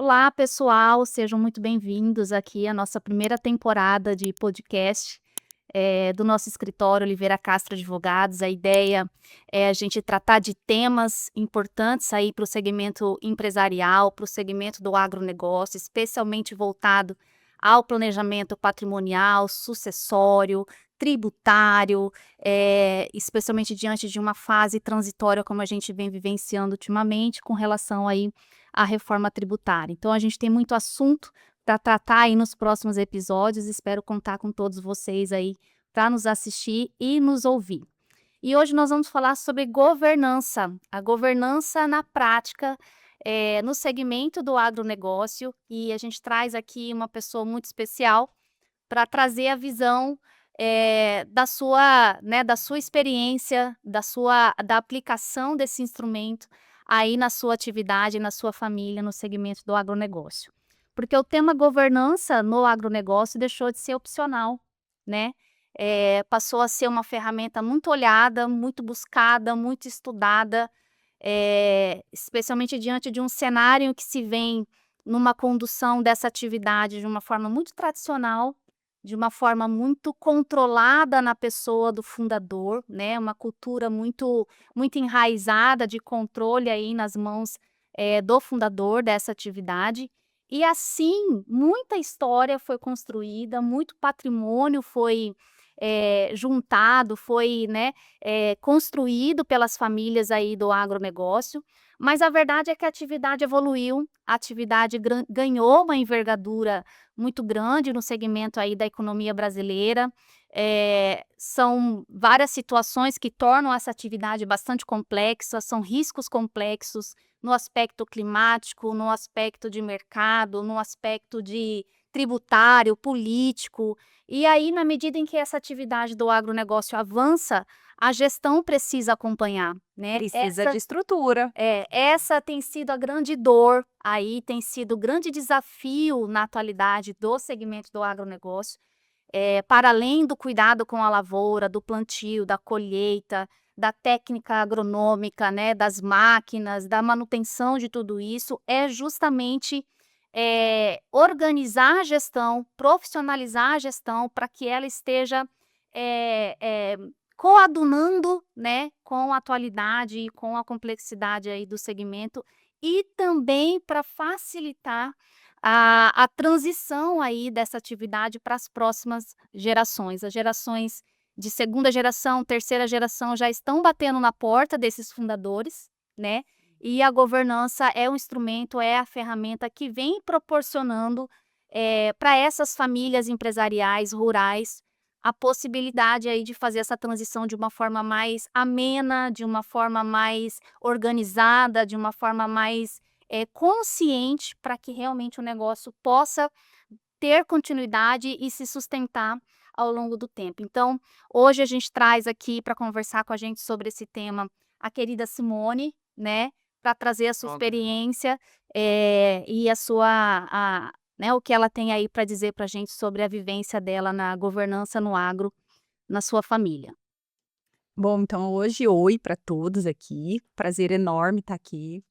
Olá, pessoal, sejam muito bem-vindos aqui à nossa primeira temporada de podcast, do nosso escritório Oliveira Castro Advogados. A ideia é a gente tratar de temas importantes aí para o segmento empresarial, para o segmento do agronegócio, especialmente voltado ao planejamento patrimonial, sucessório, tributário, especialmente diante de uma fase transitória como a gente vem vivenciando ultimamente com relação aí à reforma tributária. Então a gente tem muito assunto para tratar aí nos próximos episódios, espero contar com todos vocês aí para nos assistir e nos ouvir. E hoje nós vamos falar sobre governança, a governança na prática, no segmento do agronegócio, e a gente traz aqui uma pessoa muito especial para trazer a visão, da sua experiência, da aplicação desse instrumento aí na sua atividade, na sua família, no segmento do agronegócio. Porque o tema governança no agronegócio deixou de ser opcional, né? Passou a ser uma ferramenta muito olhada, muito buscada, muito estudada, especialmente diante de um cenário que se vem numa condução dessa atividade de uma forma muito tradicional, de uma forma muito controlada na pessoa do fundador, né, uma cultura muito enraizada de controle aí nas mãos, do fundador dessa atividade. E assim, muita história foi construída, muito patrimônio foi, juntado, foi, né, construído pelas famílias aí do agronegócio, mas a verdade é que a atividade evoluiu, a atividade ganhou uma envergadura muito grande no segmento aí da economia brasileira. São várias situações que tornam essa atividade bastante complexa, são riscos complexos no aspecto climático, no aspecto de mercado, no aspecto de tributário, político. E aí, na medida em que essa atividade do agronegócio avança, a gestão precisa acompanhar, né? Precisa de estrutura. Essa tem sido a grande dor, aí tem sido o grande desafio na atualidade do segmento do agronegócio, para além do cuidado com a lavoura, do plantio, da colheita, da técnica agronômica, né, das máquinas, da manutenção de tudo isso, é justamente organizar a gestão, profissionalizar a gestão para que ela esteja eh, eh, coadunando, né, com a atualidade e com a complexidade aí do segmento, e também para facilitar a transição aí dessa atividade para as próximas gerações. As gerações de segunda geração, terceira geração já estão batendo na porta desses fundadores, né? E a governança é um instrumento, é a ferramenta que vem proporcionando para essas famílias empresariais rurais a possibilidade aí de fazer essa transição de uma forma mais amena, de uma forma mais organizada, de uma forma mais consciente, para que realmente o negócio possa ter continuidade e se sustentar ao longo do tempo. Então, hoje a gente traz aqui para conversar com a gente sobre esse tema a querida Simone, né, para trazer a sua experiência, e né, o que ela tem aí para dizer para a gente sobre a vivência dela na governança no agro, na sua família. Bom, então hoje oi para todos aqui, prazer enorme estar aqui,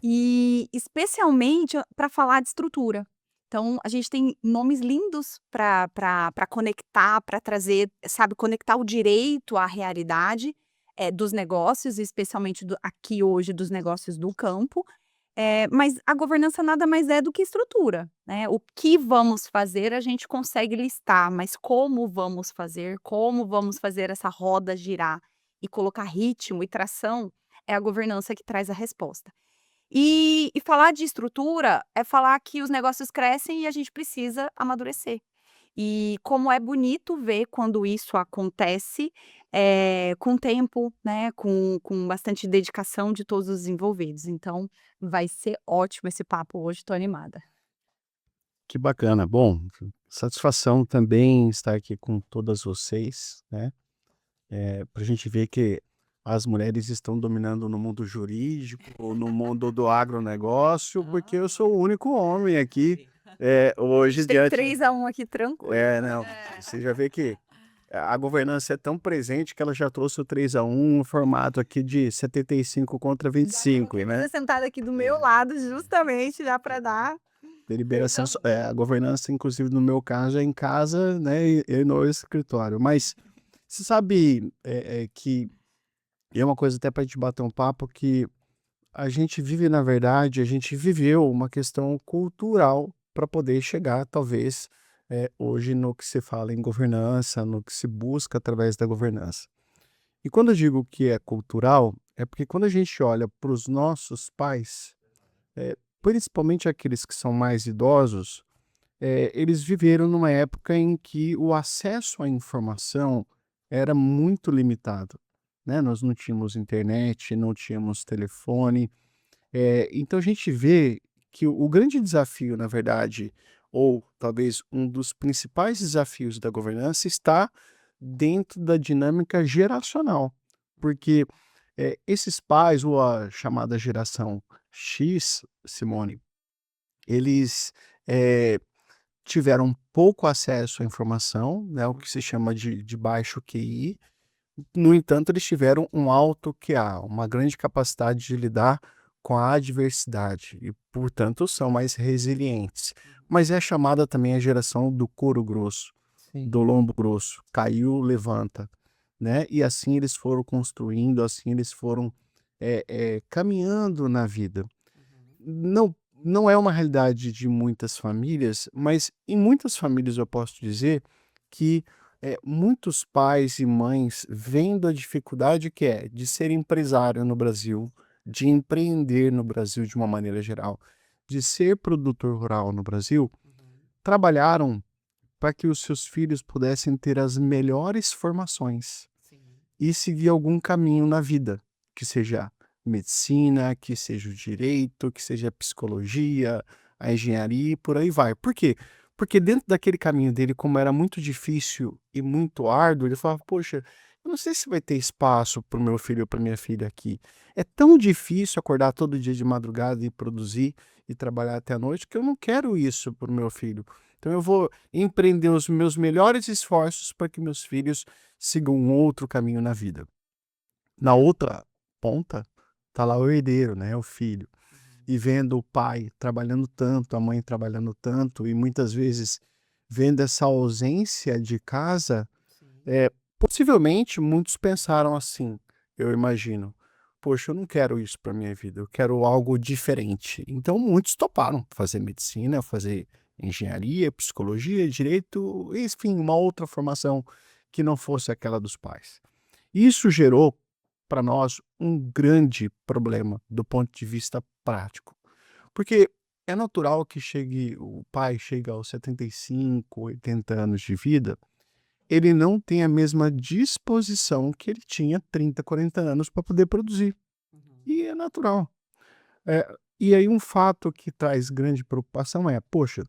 e especialmente para falar de estrutura. Então a gente tem nomes lindos para conectar, para trazer, sabe, conectar o direito à realidade, dos negócios, especialmente aqui hoje dos negócios do campo. Mas a governança nada mais é do que estrutura, né. O que vamos fazer a gente consegue listar, mas como vamos fazer essa roda girar e colocar ritmo e tração, é a governança que traz a resposta. E falar de estrutura é falar que os negócios crescem e a gente precisa amadurecer. E como é bonito ver quando isso acontece, com tempo, né, com bastante dedicação de todos os envolvidos. Então, vai ser ótimo esse papo hoje, estou animada. Que bacana. Bom, satisfação também estar aqui com todas vocês, né? Para a gente ver que as mulheres estão dominando no mundo jurídico, no mundo do agronegócio, porque eu sou o único homem aqui, A hoje gente tem diante. 3-1 aqui tranquilo. Não, você já vê que A governança é tão presente que ela já trouxe o 3-1, um formato aqui de 75 contra Já 25, coloquei né? você sentada aqui do meu lado, justamente já para dar. Deliberação, a governança, inclusive no meu caso, é em casa, né, e no escritório. Mas você sabe que e é uma coisa até para a gente bater um papo que a gente vive, na verdade, a gente viveu uma questão cultural para poder chegar, talvez, hoje no que se fala em governança, no que se busca através da governança. E quando eu digo que é cultural, é porque quando a gente olha para os nossos pais, principalmente aqueles que são mais idosos, eles viveram numa época em que o acesso à informação era muito limitado, né? Nós não tínhamos internet, não tínhamos telefone, então a gente vê que o grande desafio, na verdade, ou talvez um dos principais desafios da governança está dentro da dinâmica geracional, porque esses pais, ou a chamada geração X, Simone, eles eh, tiveram pouco acesso à informação, né, o que se chama de baixo QI. No entanto, eles tiveram um alto QA, uma grande capacidade de lidar com a adversidade e, portanto, são mais resilientes. Mas é chamada também a geração do couro grosso, Sim. do lombo grosso, caiu, levanta, né? E assim eles foram construindo, assim eles foram caminhando na vida. Não é uma realidade de muitas famílias, mas em muitas famílias eu posso dizer que muitos pais e mães vendo a dificuldade que é de ser empresário no Brasil, de empreender no Brasil de uma maneira geral, de ser produtor rural no Brasil, trabalharam para que os seus filhos pudessem ter as melhores formações e seguir algum caminho na vida, que seja medicina, que seja o direito, que seja a psicologia, a engenharia e por aí vai. Por quê? Porque dentro daquele caminho dele, como era muito difícil e muito árduo, ele falava: poxa, eu não sei se vai ter espaço para o meu filho ou para minha filha aqui. É tão difícil acordar todo dia de madrugada e produzir e trabalhar até a noite que eu não quero isso para o meu filho. Então eu vou empreender os meus melhores esforços para que meus filhos sigam um outro caminho na vida. Na outra ponta, tá lá o herdeiro, né, o filho. E vendo o pai trabalhando tanto, a mãe trabalhando tanto, e muitas vezes vendo essa ausência de casa, possivelmente muitos pensaram assim, eu imagino: poxa, eu não quero isso para minha vida, eu quero algo diferente. Então muitos toparam fazer medicina, fazer engenharia, psicologia, direito, enfim, uma outra formação que não fosse aquela dos pais. Isso gerou para nós um grande problema do ponto de vista prático, porque é natural que o pai chegue aos 75, 80 anos de vida, ele não tem a mesma disposição que ele tinha 30, 40 anos para poder produzir. E é natural. E aí um fato que traz grande preocupação é: poxa,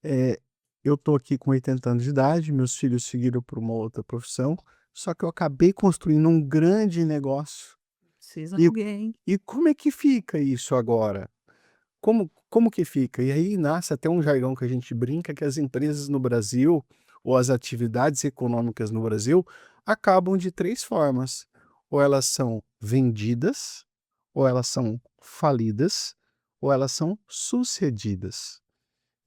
eh, eu estou aqui com 80 anos de idade, meus filhos seguiram por uma outra profissão, só que eu acabei construindo um grande negócio. Precisa de E alguém. e como é que fica isso agora? Como que fica? E aí nasce até um jargão que a gente brinca que as empresas no Brasil, ou as atividades econômicas no Brasil, acabam de 3 formas: ou elas são vendidas, ou elas são falidas, ou elas são sucedidas.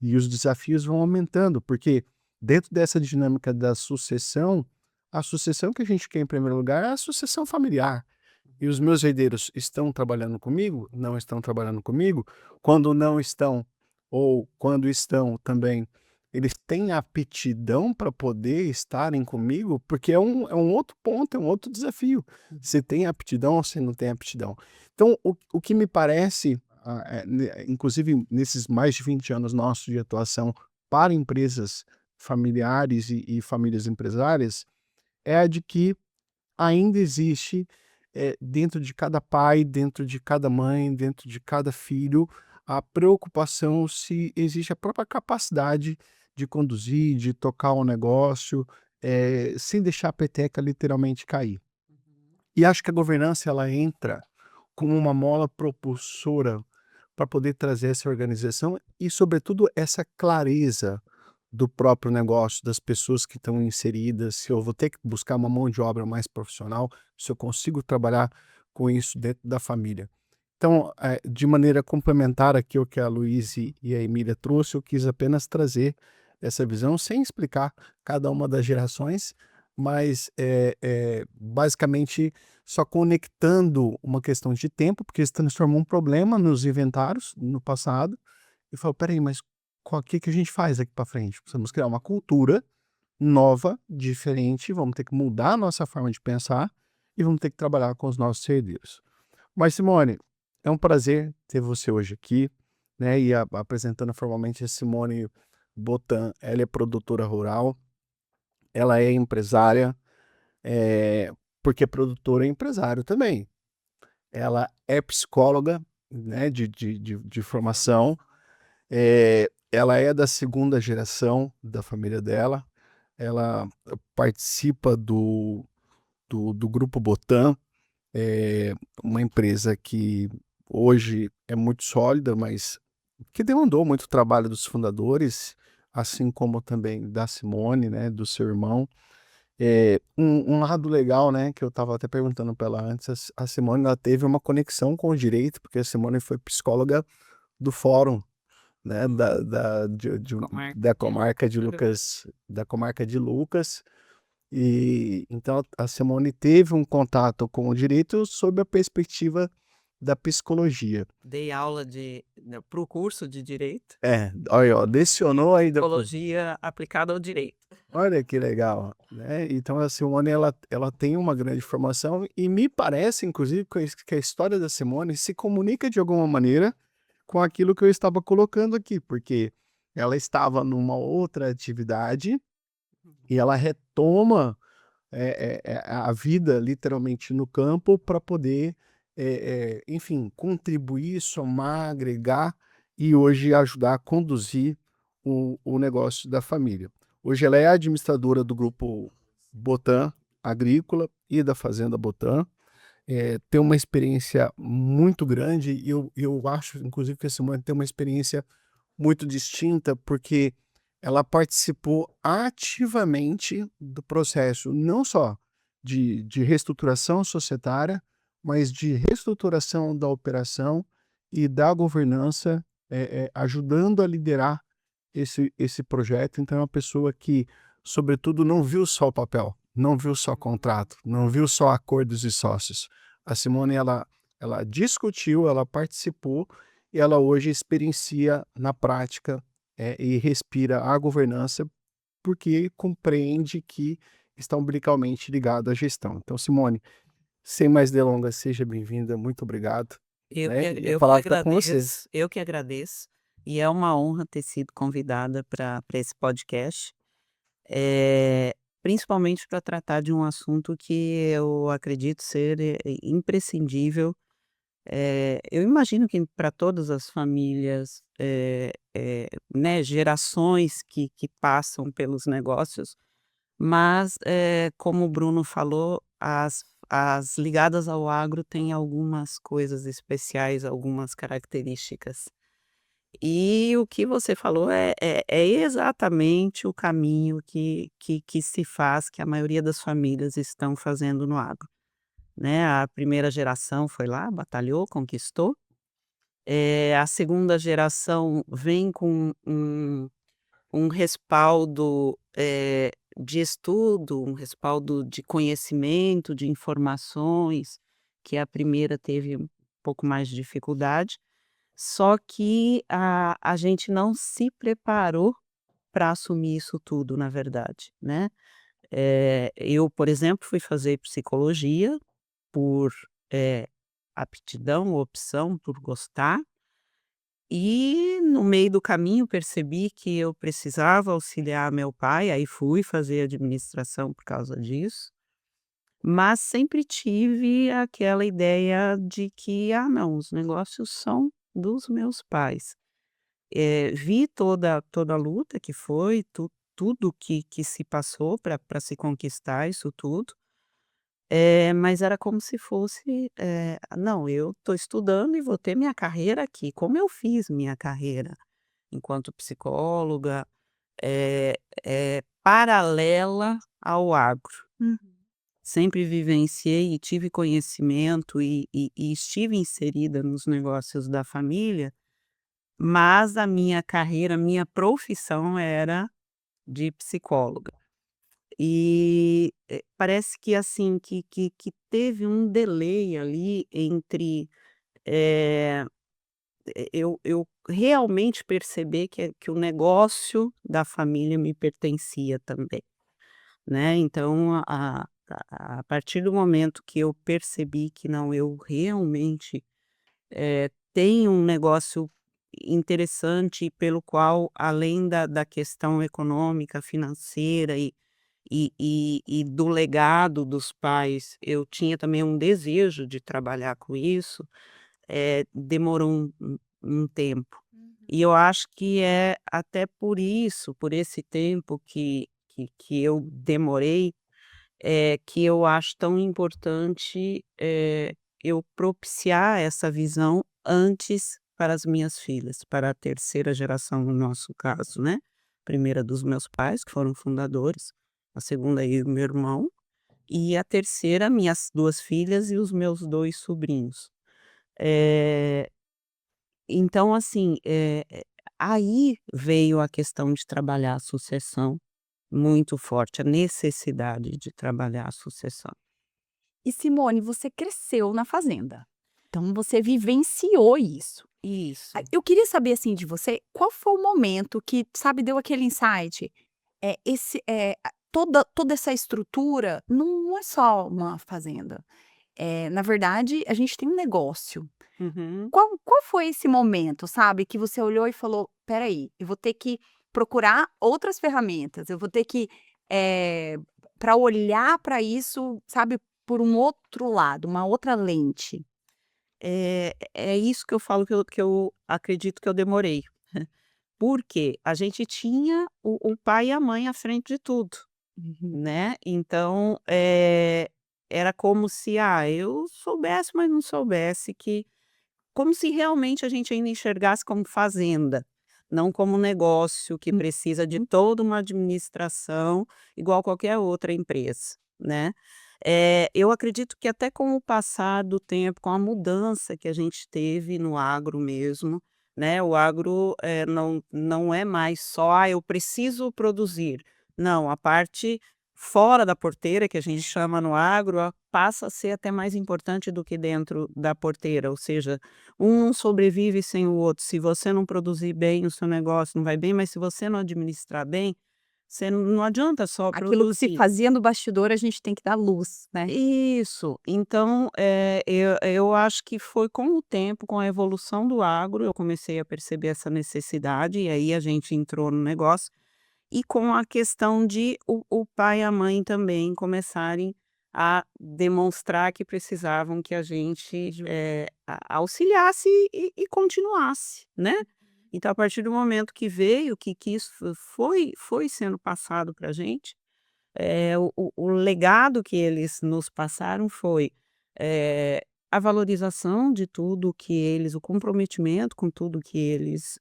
E os desafios vão aumentando, porque dentro dessa dinâmica da sucessão, a sucessão que a gente quer em primeiro lugar é a sucessão familiar. E os meus herdeiros estão trabalhando comigo? Não estão trabalhando comigo? Quando não estão, ou quando estão também, eles têm aptidão para poder estarem comigo? Porque é um outro ponto, é um outro desafio. Se tem aptidão ou se não tem aptidão. Então, o que me parece, inclusive nesses mais de 20 anos nossos de atuação para empresas familiares e famílias empresárias, é a de que ainda existe, dentro de cada pai, dentro de cada mãe, dentro de cada filho, a preocupação se existe a própria capacidade de conduzir, de tocar o negócio, sem deixar a peteca literalmente cair. E acho que a governança ela entra como uma mola propulsora para poder trazer essa organização e, sobretudo, essa clareza do próprio negócio, das pessoas que estão inseridas, se eu vou ter que buscar uma mão de obra mais profissional, se eu consigo trabalhar com isso dentro da família. Então, de maneira complementar aqui o que a Luíse e a Emília trouxe, eu quis apenas trazer essa visão sem explicar cada uma das gerações, mas basicamente só conectando uma questão de tempo, porque se transformou um problema nos inventários no passado, e falou, peraí, mas o que a gente faz aqui para frente? Precisamos criar uma cultura nova, diferente, vamos ter que mudar a nossa forma de pensar e vamos ter que trabalhar com os nossos herdeiros. Mas, Simone, é um prazer ter você hoje aqui, né? E apresentando formalmente a Simone Botan, ela é produtora rural, ela é empresária, porque produtora é empresário também. Ela é psicóloga, né, de formação, ela é da segunda geração da família dela, ela participa do Grupo Botan, uma empresa que hoje é muito sólida, mas que demandou muito trabalho dos fundadores, assim como também da Simone, né, do seu irmão. Um lado legal, né, que eu estava até perguntando para ela antes, a Simone ela teve uma conexão com o direito, porque a Simone foi psicóloga do fórum, né, da comarca de Lucas, e então a Simone teve um contato com o direito sob a perspectiva da psicologia. Dei aula pro curso de Direito, Olha, ó, lecionou aí Psicologia aplicada ao Direito. Olha que legal, né? Então a Simone ela tem uma grande formação e me parece, inclusive, que a história da Simone se comunica de alguma maneira com aquilo que eu estava colocando aqui, porque ela estava numa outra atividade e ela retoma a vida literalmente no campo para poder, enfim, contribuir, somar, agregar e hoje ajudar a conduzir o negócio da família. Hoje ela é administradora do Grupo Botan Agrícola e da Fazenda Botan. Tem uma experiência muito grande e eu acho, inclusive, que a Simone tem uma experiência muito distinta, porque ela participou ativamente do processo, não só de reestruturação societária, mas de reestruturação da operação e da governança, ajudando a liderar esse projeto. Então é uma pessoa que, sobretudo, não viu só o papel, não viu só contrato, não viu só acordos e sócios. A Simone, ela discutiu, ela participou e ela hoje experiencia na prática e respira a governança porque compreende que está umbilicalmente ligado à gestão. Então, Simone, sem mais delongas, seja bem-vinda, muito obrigado. Eu Né? que E a palavra está com você. agradeço, eu que agradeço, e é uma honra ter sido convidada para esse podcast, principalmente para tratar de um assunto que eu acredito ser imprescindível. Eu imagino que para todas as famílias, né, gerações que passam pelos negócios, mas, como o Bruno falou, as ligadas ao agro têm algumas coisas especiais, algumas características. E o que você falou é exatamente o caminho que se faz, que a maioria das famílias estão fazendo no agro, né. A primeira geração foi lá, batalhou, conquistou. A segunda geração vem com um respaldo, de estudo, um respaldo de conhecimento, de informações, que a primeira teve um pouco mais de dificuldade, só que a gente não se preparou para assumir isso tudo, na verdade, né. Eu, por exemplo, fui fazer psicologia por, aptidão, opção, por gostar. E no meio do caminho percebi que eu precisava auxiliar meu pai, aí fui fazer administração por causa disso, mas sempre tive aquela ideia de que: "Ah não, os negócios são dos meus pais". Vi toda a luta que foi, tudo que se passou para se conquistar isso tudo, mas era como se fosse, "Não, eu estou estudando e vou ter minha carreira aqui", como eu fiz minha carreira enquanto psicóloga, é paralela ao agro. Uhum. Sempre vivenciei e tive conhecimento e estive inserida nos negócios da família, mas a minha carreira, a minha profissão era de psicóloga. E, parece que assim, que teve um delay ali entre, eh, eu realmente perceber que o negócio da família me pertencia também, né. Então a partir do momento que eu percebi que não, eu realmente, tenho um negócio interessante pelo qual além da questão econômica, financeira e do legado dos pais, eu tinha também um desejo de trabalhar com isso, demorou um tempo. E eu acho que é até por isso, por esse tempo que eu demorei, que eu acho tão importante, eu propiciar essa visão antes para as minhas filhas, para a terceira geração no nosso caso, né. Primeira dos meus pais, que foram fundadores, a segunda eu e o meu irmão, e a terceira minhas 2 filhas e os meus 2 sobrinhos. Eh, então assim, aí veio a questão de trabalhar a sucessão muito forte, a necessidade de trabalhar a sucessão. E Simone, você cresceu na fazenda, então você vivenciou isso. Isso. Eu queria saber, assim, de você, qual foi o momento que, sabe, deu aquele insight? Toda essa estrutura não é só uma fazenda, na verdade, a gente tem um negócio. Uhum. Qual foi esse momento, sabe, que você olhou e falou: "Espera aí, eu vou ter que procurar outras ferramentas, eu vou ter que, para olhar para isso, sabe, por um outro lado, uma outra lente". É isso que eu falo que eu acredito que eu demorei. Porque a gente tinha o pai e a mãe à frente de tudo, Uhum. né, então, era como se, eu soubesse, mas não soubesse que como se realmente a gente ainda enxergasse como fazenda, não como um negócio que precisa de Uhum. toda uma administração igual qualquer outra empresa, né. Eu acredito que até com o passar do tempo, com a mudança que a gente teve no agro mesmo, né, o agro, não é mais só: "Ah, eu preciso produzir". Não, a parte fora da porteira, que a gente chama no agro, passa a ser até mais importante do que dentro da porteira, ou seja, um não sobrevive sem o outro. Se você não produzir bem, o seu negócio não vai bem, mas se você não administrar bem, você não adianta só Aquilo que se produzir. fazia no bastidor, a gente tem que dar luz, né. Isso. Então, eu acho que foi com o tempo, com a evolução do agro, eu comecei a perceber essa necessidade, e aí a gente entrou no negócio, e com a questão de o pai e a mãe também começarem a demonstrar que precisavam que a gente, auxiliasse e continuasse, né. Então a partir do momento que veio, que isso foi sendo passado para a gente, o legado que eles nos passaram foi, a valorização de tudo que eles, o comprometimento com tudo que eles,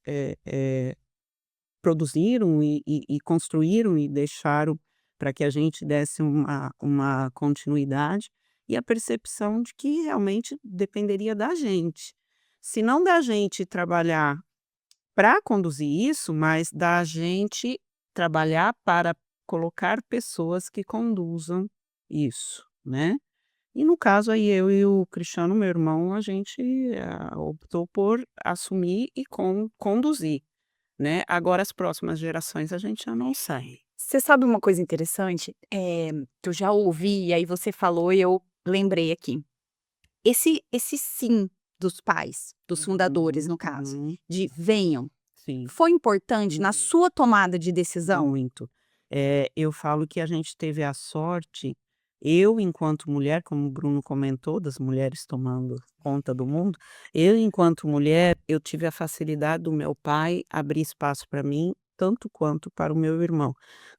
produziram e construíram e deixaram para que a gente desse uma continuidade, e a percepção de que realmente dependeria da gente. Se não da gente trabalhar para conduzir isso, mas da gente trabalhar para colocar pessoas que conduzam isso, né. E no caso aí eu e o Cristiano, meu irmão, a gente, optou por assumir e conduzir, né. Agora as próximas gerações a gente já não sei. Você sabe uma coisa interessante? Que eu já ouvi, e aí você falou e eu lembrei aqui. Esse sim dos pais, dos fundadores, Uhum, no caso, uhum, de "venham", sim. foi importante na Uhum. sua tomada de decisão? Muito. Eu falo que a gente teve a sorte, eu enquanto mulher, como o Bruno comentou, das mulheres tomando conta do mundo, eu enquanto mulher, eu tive a facilidade do meu pai abrir espaço para mim, tanto quanto para o meu irmão.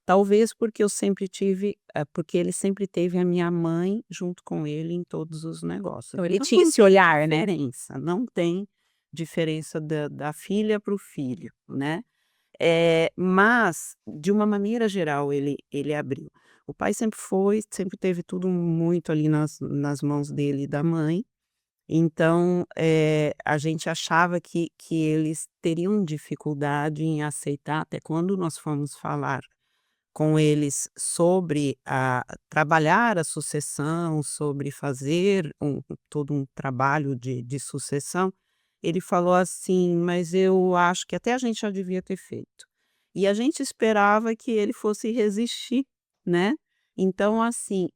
Talvez porque eu sempre tive, porque ele sempre teve a minha mãe junto com ele em todos os negócios. Então ele Então tinha não esse tem olhar, né? diferença, não tem diferença da filha para o filho, né. Mas, de uma maneira geral, ele abriu. O pai sempre teve tudo muito ali nas mãos dele e da mãe, então, a gente achava que eles teriam dificuldade em aceitar, até quando nós fomos falar com eles sobre trabalhar a sucessão, sobre fazer todo um trabalho de sucessão, ele falou assim: "Mas eu acho que até a gente já devia ter feito". E a gente esperava que ele fosse resistir, né. Então assim,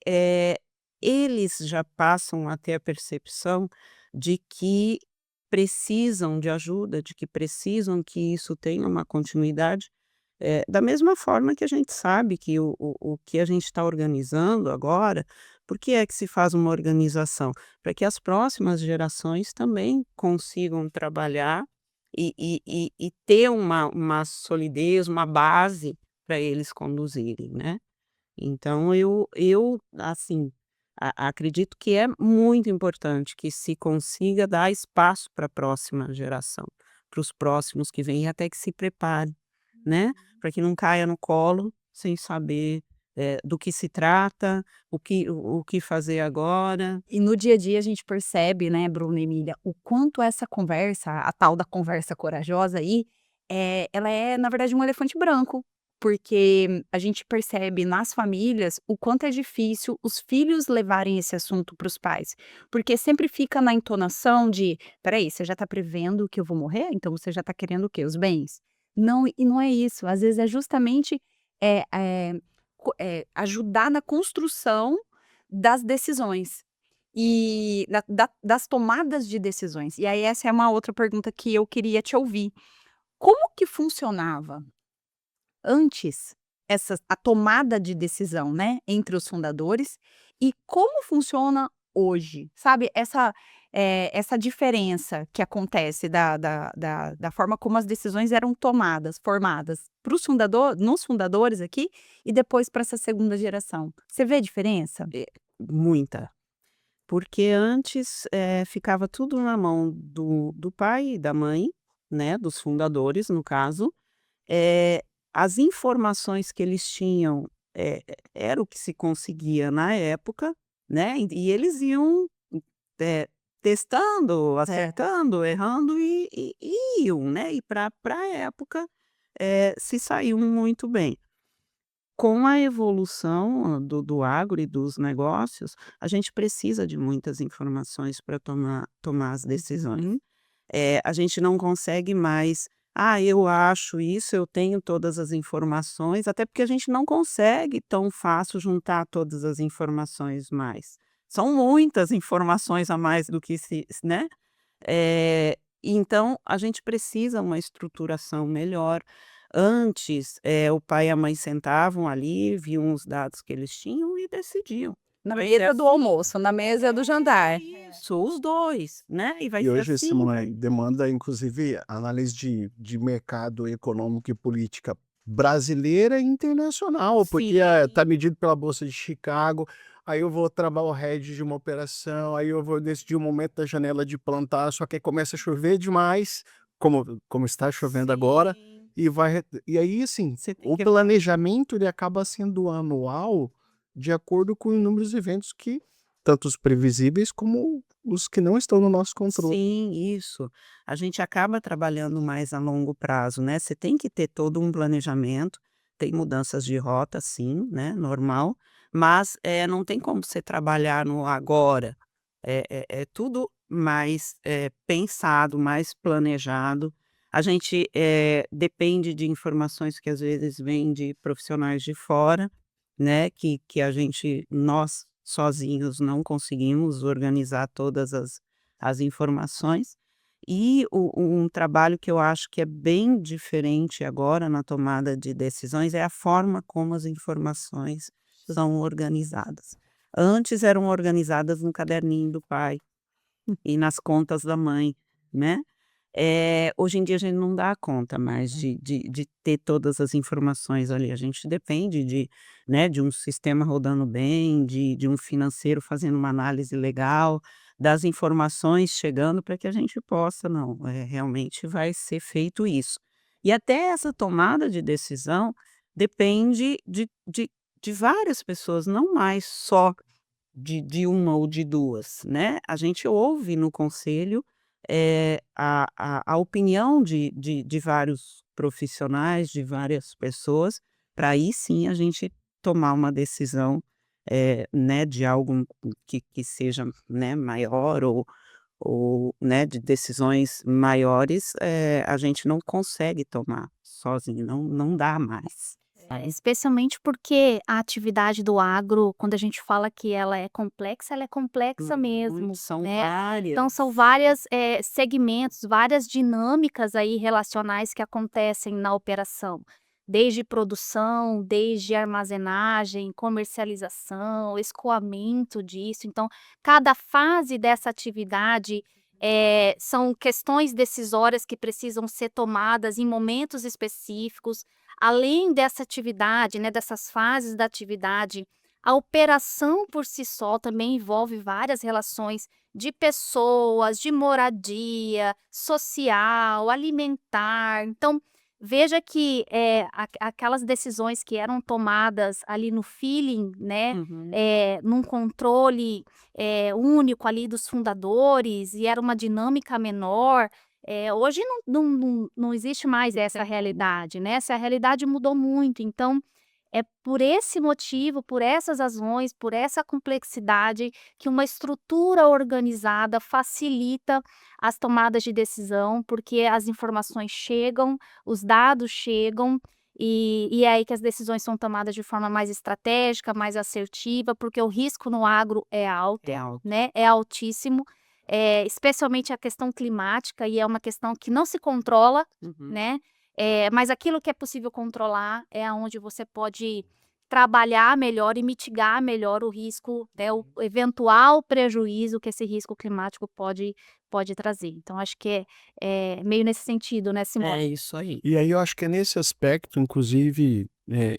eh, eles já passam a ter a percepção de que precisam de ajuda, de que precisam que isso tenha uma continuidade, da mesma forma que a gente sabe que o que a gente está organizando agora, por que é que se faz uma organização? Para que as próximas gerações também consigam trabalhar e ter uma solidez, uma base para eles conduzirem, né. Então eu, assim, acredito que é muito importante que se consiga dar espaço para a próxima geração, para os próximos que vêm, e até que se prepare, né, para que não caia no colo sem saber, do que se trata, o que fazer agora. E no dia a dia a gente percebe, né, Bruna e Emília, o quanto essa conversa, a tal da conversa corajosa aí, ela é, na verdade, um elefante branco, porque a gente percebe nas famílias o quanto é difícil os filhos levarem esse assunto para os pais, porque sempre fica na entonação de: "Espera aí, você já está prevendo que eu vou morrer? Então você já está querendo o quê? Os bens?". Não, e não é isso, às vezes é justamente, eh eh, ajudar na construção das decisões. E das tomadas de decisões. E aí essa é uma outra pergunta que eu queria te ouvir. Como que funcionava antes a tomada de decisão, né, entre os fundadores, e como funciona hoje? Sabe, essa diferença que acontece da forma como as decisões eram formadas para os nos fundadores aqui, e depois para essa segunda geração. Você vê diferença? Muita. Porque antes, ficava tudo na mão do pai e da mãe, né, dos fundadores, no caso. Eh, as informações que eles tinham, era o que se conseguia na época, né, e eles iam, eh, testando, Certo. acertando, errando e iam, né, e para a época, se saíam muito bem. Com a evolução do agro e dos negócios, a gente precisa de muitas informações para tomar as decisões. Uhum. A gente não consegue mais: "Ah, eu acho isso, eu tenho todas as informações", até porque a gente não consegue tão fácil juntar todas as informações mais. São muitas informações a mais do que né. Então a gente precisa uma estruturação melhor. Antes, o pai e a mãe sentavam ali, viam os dados que eles tinham e decidiam. Na Vai ser mesa do assim. almoço, na mesa do jantar. Isso, os 2, né, e vai E ser hoje, assim. Simone, demanda inclusive análise de mercado econômico e política brasileira e internacional, porque Sim. tá medido pela Bolsa de Chicago, aí eu vou travar o hedge de uma operação, aí eu vou decidir o momento da janela de plantar, só que aí começa a chover demais, como está chovendo agora, Sim. e aí, assim, Você tem o que planejamento ele acaba sendo anual, de acordo com inúmeros eventos que tanto os previsíveis como os que não estão no nosso controle. Sim, isso. A gente acaba trabalhando mais a longo prazo, né, você tem que ter todo um planejamento, tem mudanças de rota sim, né, normal, mas, não tem como você trabalhar no agora. É tudo mais, pensado, mais planejado. A gente, depende de informações que às vezes vêm de profissionais de fora, né, que nós sozinhos não conseguimos organizar todas as informações. E um trabalho que eu acho que é bem diferente agora na tomada de decisões é a forma como as informações são organizadas. Antes eram organizadas no caderninho do pai e nas contas da mãe, né. Hoje em dia a gente não dá conta mais de ter todas as informações ali, a gente depende né, de um sistema rodando bem, de um financeiro fazendo uma análise legal, das informações chegando para que a gente possa: "Não, realmente vai ser feito isso". E até essa tomada de decisão depende de várias pessoas, não mais só de uma ou de duas, né? A gente ouve no conselho a opinião de vários profissionais, de várias pessoas, para aí sim a gente tomar uma decisão, né, de algo que seja, né, maior ou, né, de decisões maiores, a gente não consegue tomar sozinho, não dá mais. Especialmente porque a atividade do agro, quando a gente fala que ela é complexa mesmo, São né? várias. Então são várias segmentos, várias dinâmicas aí relacionais que acontecem na operação, desde produção, desde armazenagem, comercialização, escoamento disso. Então, cada fase dessa atividade são questões decisórias que precisam ser tomadas em momentos específicos. Além dessa atividade, né, dessas fases da atividade, a operação por si só também envolve várias relações de pessoas, de moradia, social, alimentar. Então, veja que aquelas decisões que eram tomadas ali no feeling, né, Uhum. num controle único ali dos fundadores, e era uma dinâmica menor. Hoje não existe mais essa realidade, né, essa realidade mudou muito. Então, é por esse motivo, por essas razões, por essa complexidade, que uma estrutura organizada facilita as tomadas de decisão, porque as informações chegam, os dados chegam, e é aí que as decisões são tomadas de forma mais estratégica, mais assertiva, porque o risco no agro é alto, É alto. né, é altíssimo, especialmente a questão climática, e é uma questão que não se controla, Uhum. né? Mas aquilo que é possível controlar é aonde você pode trabalhar melhor e mitigar melhor o risco, né, o eventual prejuízo que esse risco climático pode trazer. Então acho que é meio nesse sentido, né, Simone? É isso aí. E aí eu acho que é nesse aspecto, inclusive,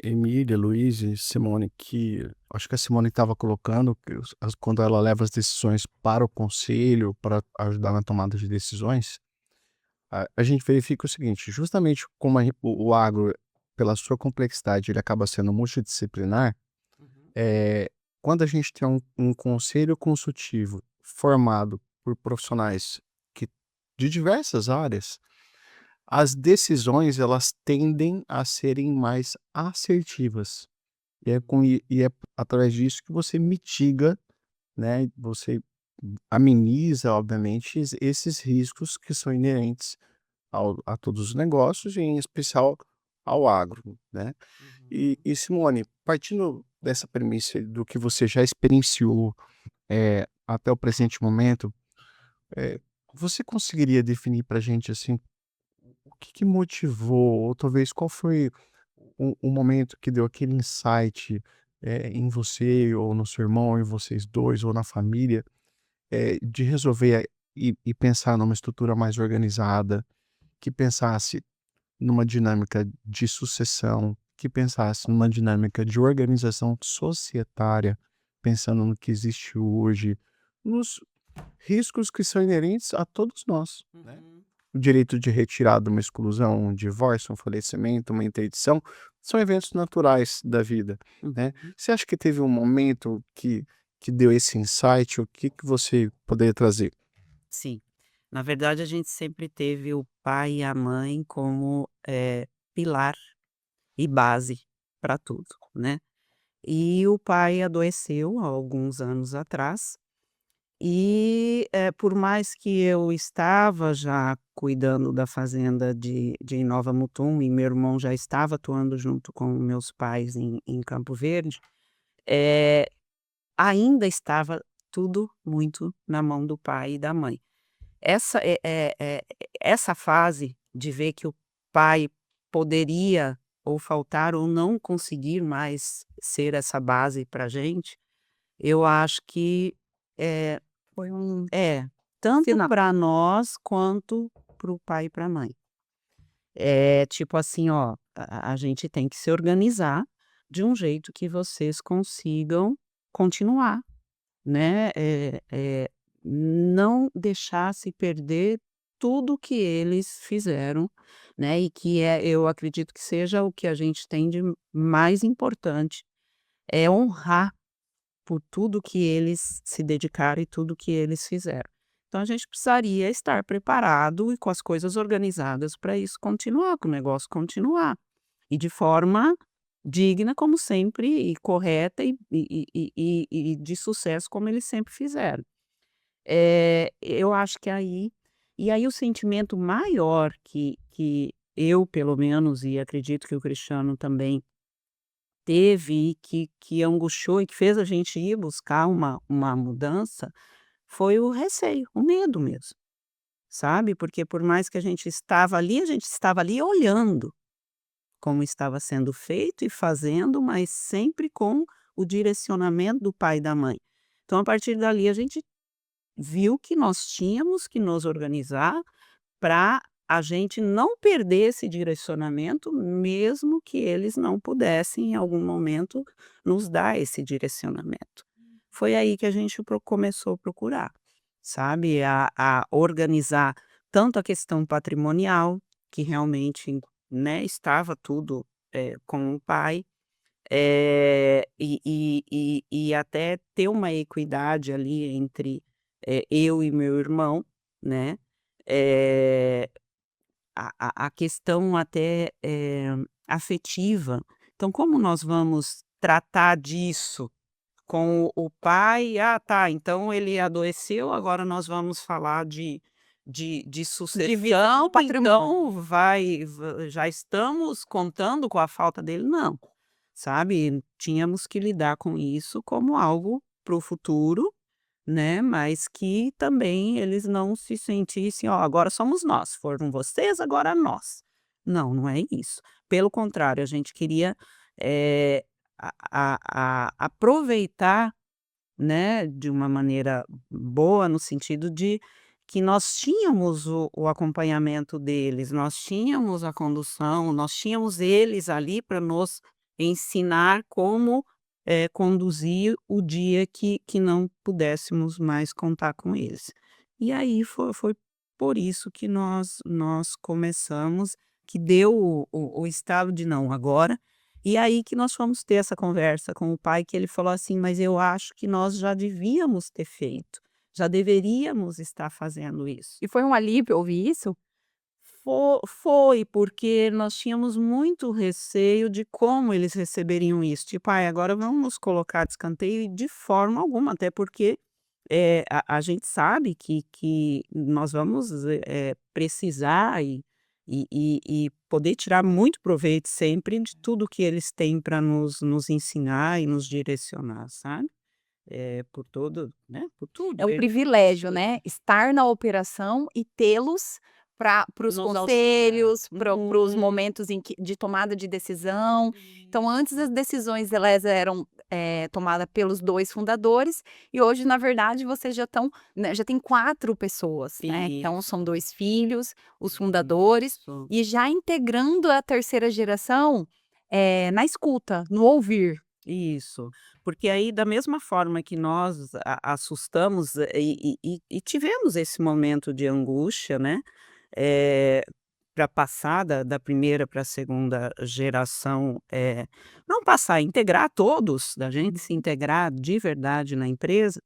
Emília, Luiz e Simone, que acho que a Simone estava colocando, que quando ela leva as decisões para o conselho, para ajudar na tomada de decisões, a gente verifica o seguinte, justamente como o agro, pela sua complexidade, ele acaba sendo multidisciplinar, Uhum. quando a gente tem um conselho consultivo formado por profissionais que, de diversas áreas, as decisões elas tendem a serem mais assertivas. E é através disso que você mitiga, né, você ameniza, obviamente, esses riscos que são inerentes a todos os negócios e em especial ao agro, né. Uhum. E Simone, partindo dessa premissa do que você já experienciou, até o presente momento, eh, você conseguiria definir pra gente, assim, o que que motivou ou talvez qual foi o momento que deu aquele insight, em você ou no seu irmão, ou em vocês 2 ou na família, de resolver e pensar numa estrutura mais organizada, que pensasse numa dinâmica de sucessão, que pensasse numa dinâmica de organização societária, pensando no que existe hoje, nos riscos que são inerentes a todos nós, né? Uhum. O direito de retirada, uma exclusão, um divórcio, um falecimento, uma interdição, são eventos naturais da vida, né? Uhum. Você acha que teve um momento que deu esse insight? O que que você poderia trazer? Sim. Na verdade, a gente sempre teve o pai e a mãe como, pilar e base para tudo, né. E o pai adoeceu há alguns anos atrás e, por mais que eu estava já cuidando da fazenda de Nova Mutum e meu irmão já estava atuando junto com meus pais em Campo Verde, eh, ainda estava tudo muito na mão do pai e da mãe. Essa fase de ver que o pai poderia ou faltar ou não conseguir mais ser essa base pra gente, eu acho que, eh Foi um tanto sinal. para nós quanto para o pai e pra mãe. É tipo assim: "Ó, a gente tem que se organizar de um jeito que vocês consigam continuar", né, não deixar se perder tudo que eles fizeram, né? E que eu acredito que seja o que a gente tem de mais importante, é honrar por tudo que eles se dedicaram e tudo que eles fizeram. Então a gente precisaria estar preparado e com as coisas organizadas para isso continuar, para o negócio continuar. E de forma digna, como sempre, e correta e de sucesso, como eles sempre fizeram. Eu acho que aí o sentimento maior que eu, pelo menos, e acredito que o Cristiano também teve, e que angustiou e que fez a gente ir buscar uma mudança, foi o receio, o medo mesmo, sabe? Porque por mais que a gente estava ali olhando como estava sendo feito e fazendo, mas sempre com o direcionamento do pai e da mãe. Então, a partir dali, a gente viu que nós tínhamos que nos organizar para a gente não perder esse direcionamento, mesmo que eles não pudessem, em algum momento, nos dar esse direcionamento. Foi aí que a gente começou a procurar, sabe, a organizar tanto a questão patrimonial, que realmente, né, estava tudo com o pai, e até ter uma equidade ali entre eu e meu irmão, né? eh, a questão até afetiva. Então, como nós vamos tratar disso com o pai? Ah, tá, então ele adoeceu, agora nós vamos falar de Divisão sucessão, patrimonial. então já estamos contando com a falta dele? Não, sabe? Tínhamos que lidar com isso como algo para o futuro, né, mas que também eles não se sentissem: "Ó, agora somos nós, foram vocês, agora nós". Não, não é isso. Pelo contrário, a gente queria, eh, aproveitar, né, de uma maneira boa, no sentido de que nós tínhamos o acompanhamento deles, nós tínhamos a condução, nós tínhamos eles ali para nos ensinar como, conduzir o dia que não pudéssemos mais contar com eles. E aí foi por isso que nós começamos, que deu o estalo de não, agora. E aí que nós fomos ter essa conversa com o pai, que ele falou assim: "Mas eu acho que nós já devíamos ter feito, já deveríamos estar fazendo isso". E foi um alívio ouvir isso? Foi, porque nós tínhamos muito receio de como eles receberiam isso, tipo: "Ai, agora vamos nos colocar de escanteio", e de forma alguma, até porque, a gente sabe que nós vamos, precisar e poder tirar muito proveito sempre de tudo que eles têm para nos ensinar e nos direcionar, sabe. Por todo, né, por tudo. É um privilégio, né, estar na operação e tê-los para os Nos auxiliar. conselhos, para os momentos em que de tomada de decisão. Então antes as decisões elas eram, tomada pelos 2 fundadores, e hoje na verdade vocês já estão, né, já tem 4 pessoas, né, então são 2 filhos, os fundadores, Isso. e já integrando a terceira geração, na escuta, no ouvir. Isso, porque aí da mesma forma que nós assustamos, e tivemos esse momento de angústia, né, para passar da primeira para a segunda geração, não passar, integrar todos, da gente se integrar de verdade na empresa,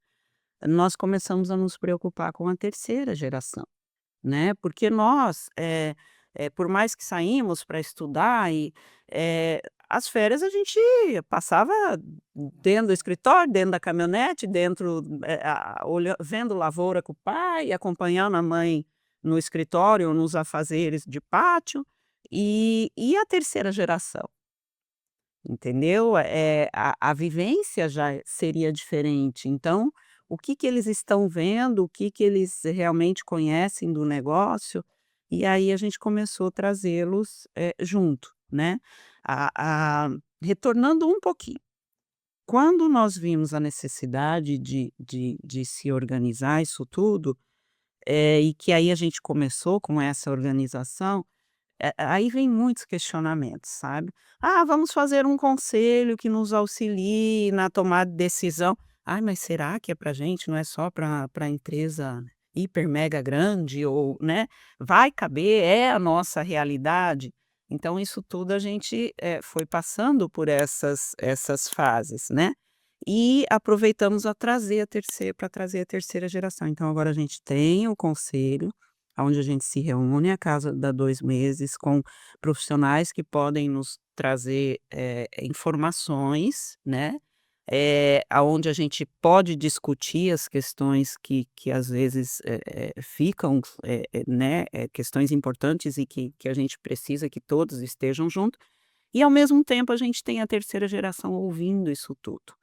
nós começamos a nos preocupar com a terceira geração. Né, porque nós, por mais que saímos para estudar as férias a gente passava dentro do escritório, dentro da caminhonete, dentro, vendo lavoura com o pai, acompanhando a mãe no escritório, nos afazeres de pátio, e a terceira geração, entendeu? A vivência já seria diferente, então, o que que eles estão vendo, o que que eles realmente conhecem do negócio, e aí a gente começou a trazê-los, junto, né. A retornando um pouquinho, quando nós vimos a necessidade de se organizar isso tudo, e que aí a gente começou com essa organização, aí vem muitos questionamentos, sabe. "Ah, vamos fazer um conselho que nos auxilie na tomada de decisão". "Ai, mas será que é para gente, não é só para a empresa hiper mega grande ou, né, vai caber, é a nossa realidade. Então isso tudo a gente, foi passando por essas fases, né. E aproveitamos a trazer a terceira para trazer a terceira geração. Então agora a gente tem o conselho, aonde a gente se reúne a cada 2 meses com profissionais que podem nos trazer, informações, né, aonde a gente pode discutir as questões que às vezes, ficam, né, questões importantes e que a gente precisa que todos estejam juntos, e ao mesmo tempo a gente tem a terceira geração ouvindo isso tudo.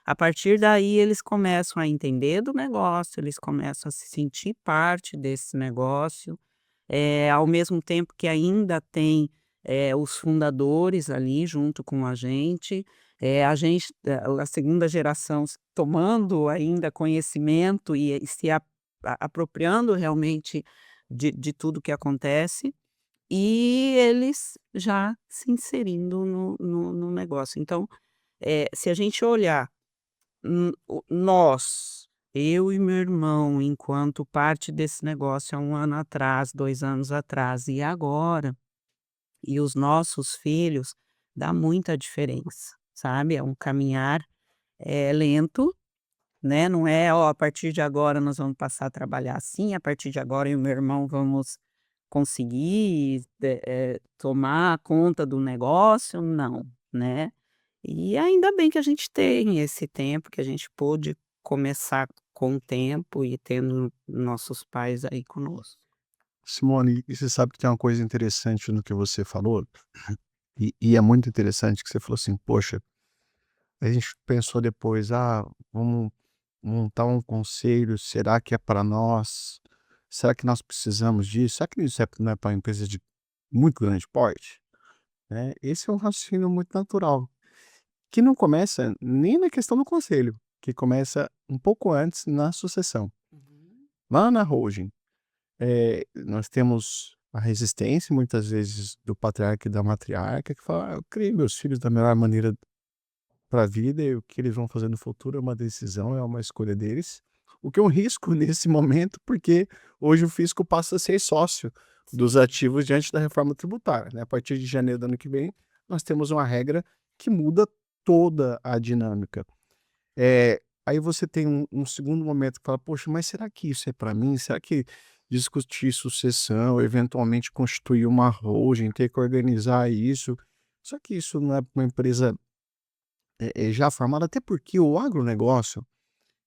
A partir daí eles começam a entender do negócio, eles começam a se sentir parte desse negócio, ao mesmo tempo que ainda tem, os fundadores ali junto com a gente, a segunda geração tomando ainda conhecimento e se apropriando realmente de tudo que acontece, e eles já se inserindo no negócio. Então, se a gente olhar, nós, eu e meu irmão, enquanto parte desse negócio há 1 ano atrás, 2 anos atrás e agora, e os nossos filhos, dá muita diferença, sabe. É um caminhar, lento, né, não é: "Ó, a partir de agora nós vamos passar a trabalhar assim, a partir de agora eu e meu irmão vamos conseguir, tomar conta do negócio", não, né. E ainda bem que a gente tem esse tempo, que a gente pôde começar com o tempo e tendo nossos pais aí conosco. Simone, e você sabe que tem uma coisa interessante no que você falou, e é muito interessante que você falou assim: "Poxa", a gente pensou depois: "Ah, vamos montar um conselho, será que é para nós? Será que nós precisamos disso? Será que isso não é para empresa de muito grande porte?", né. Esse é um raciocínio muito natural, que não começa nem na questão do conselho, que começa um pouco antes na sucessão. Uhum. Lá na holding, nós temos a resistência, muitas vezes, do patriarca e da matriarca, que fala: "Ah, eu criei meus filhos da melhor maneira para a vida e o que eles vão fazer no futuro é uma decisão, é uma escolha deles". O que é um risco nesse momento, porque hoje o fisco passa a ser sócio dos ativos diante da reforma tributária, né. A partir de janeiro do ano que vem, nós temos uma regra que muda toda a dinâmica. Aí você tem um segundo momento que fala: "Poxa, mas será que isso é para mim? Será que discutir sucessão, eventualmente constituir uma holding, ter que organizar isso, só que isso não é pra uma empresa, já formada?", até porque o agronegócio,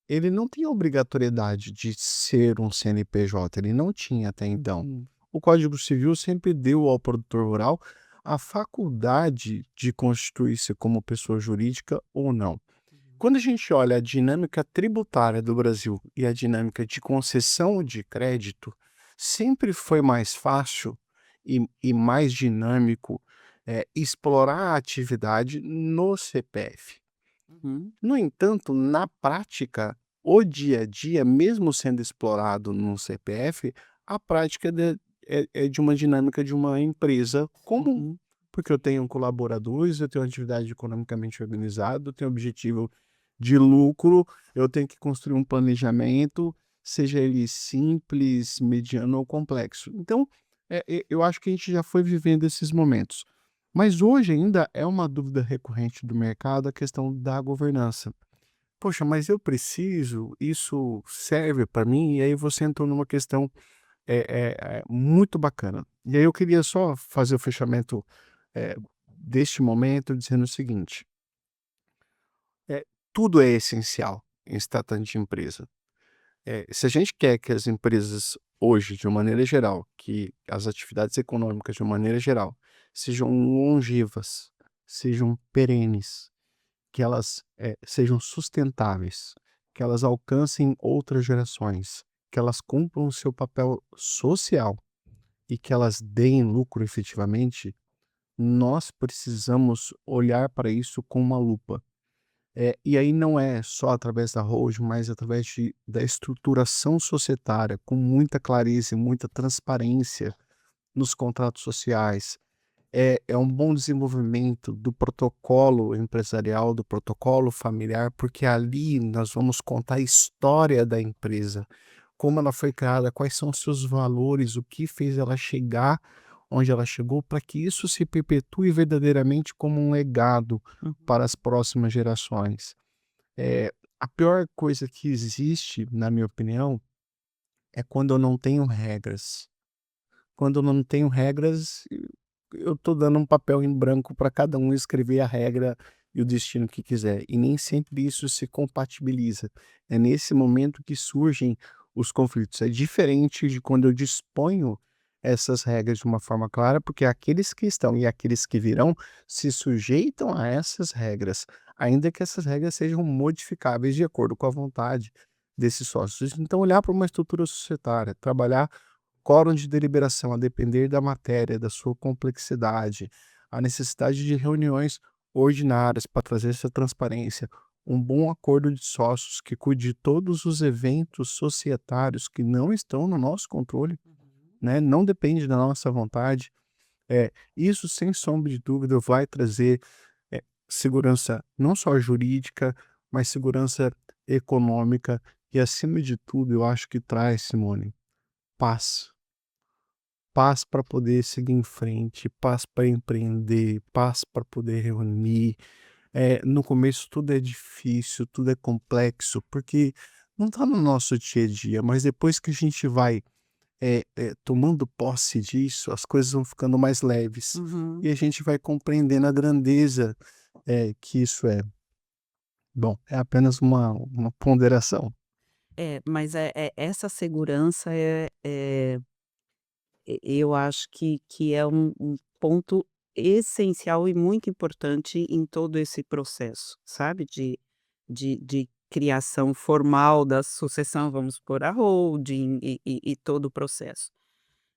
ele não tem a obrigatoriedade de ser um CNPJ, ele não tinha até então. Uhum. O Código Civil sempre deu ao produtor rural a faculdade de constituir-se como pessoa jurídica ou não. Quando a gente olha a dinâmica tributária do Brasil e a dinâmica de concessão de crédito, sempre foi mais fácil e mais dinâmico, explorar a atividade no CPF. Uhum. No entanto, na prática, o dia a dia, mesmo sendo explorado no CPF, a prática é de uma dinâmica de uma empresa comum, Uhum. porque eu tenho colaboradores, eu tenho uma atividade economicamente organizada, eu tenho objetivo de lucro, eu tenho que construir um planejamento, seja ele simples, mediano ou complexo. Então, eu acho que a gente já foi vivendo esses momentos. Mas hoje ainda é uma dúvida recorrente do mercado a questão da governança. Poxa, mas eu preciso, isso serve para mim? E aí você entrou numa questão muito bacana. E aí eu queria só fazer o fechamento deste momento dizendo o seguinte: é, tudo é essencial em se tratando de empresa. Se a gente quer que as empresas hoje, de uma maneira geral, que as atividades econômicas, de uma maneira geral, sejam longevas, sejam perenes, que elas sejam sustentáveis, que elas alcancem outras gerações, que elas cumpram o seu papel social e que elas deem lucro efetivamente, nós precisamos olhar para isso com uma lupa. E aí não é só através da holding, mas através da estruturação societária, com muita clareza e muita transparência nos contratos sociais. É um bom desenvolvimento do protocolo empresarial, do protocolo familiar, porque ali nós vamos contar a história da empresa. como ela foi criada, quais são os seus valores, o que fez ela chegar onde ela chegou, para que isso se perpetue verdadeiramente como um legado Uhum. para as próximas gerações. A pior coisa que existe, na minha opinião, é quando eu não tenho regras. Quando eu não tenho regras, eu tô dando um papel em branco para cada um escrever a regra e o destino que quiser. E nem sempre isso se compatibiliza. É nesse momento que surgem os conflitos. É diferente de quando eu disponho essas regras de uma forma clara, porque aqueles que estão e aqueles que virão se sujeitam a essas regras, ainda que essas regras sejam modificáveis de acordo com a vontade desses sócios. Então, olhar para uma estrutura societária, trabalhar quórum de deliberação, a depender da matéria, da sua complexidade, a necessidade de reuniões ordinárias para trazer essa transparência, um bom acordo de sócios que cuide de todos os eventos societários que não estão no nosso controle, né? Não depende da nossa vontade. Isso, sem sombra de dúvida, vai trazer segurança não só jurídica, mas segurança econômica e, acima de tudo, eu acho que traz, Simone, paz. Paz para poder seguir em frente, paz para empreender, paz para poder reunir. No começo tudo é difícil, tudo é complexo, porque não está no nosso dia a dia, mas depois que a gente vai tomando posse disso, as coisas vão ficando mais leves Uhum. e a gente vai compreendendo a grandeza que isso é. Bom, é apenas uma ponderação. Mas essa segurança eu acho que é um ponto essencial e muito importante em todo esse processo, sabe, de criação formal da sucessão, vamos supor, a holding e todo o processo.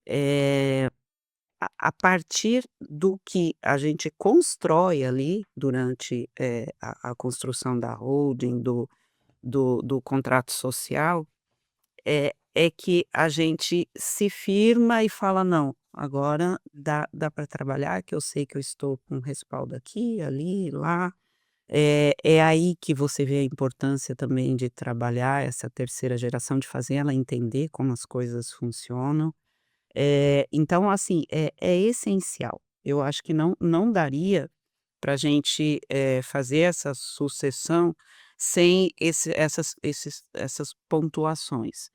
Eh, a partir do que a gente constrói ali durante, a construção da holding, do contrato social, é que a gente se firma e fala: "Não, agora dá para trabalhar, que eu sei que eu estou com respaldo aqui, ali, lá". É aí que você vê a importância também de trabalhar essa terceira geração, de fazer ela entender como as coisas funcionam. Então, assim, é essencial. Eu acho que não daria para a gente, fazer essa sucessão sem essas pontuações.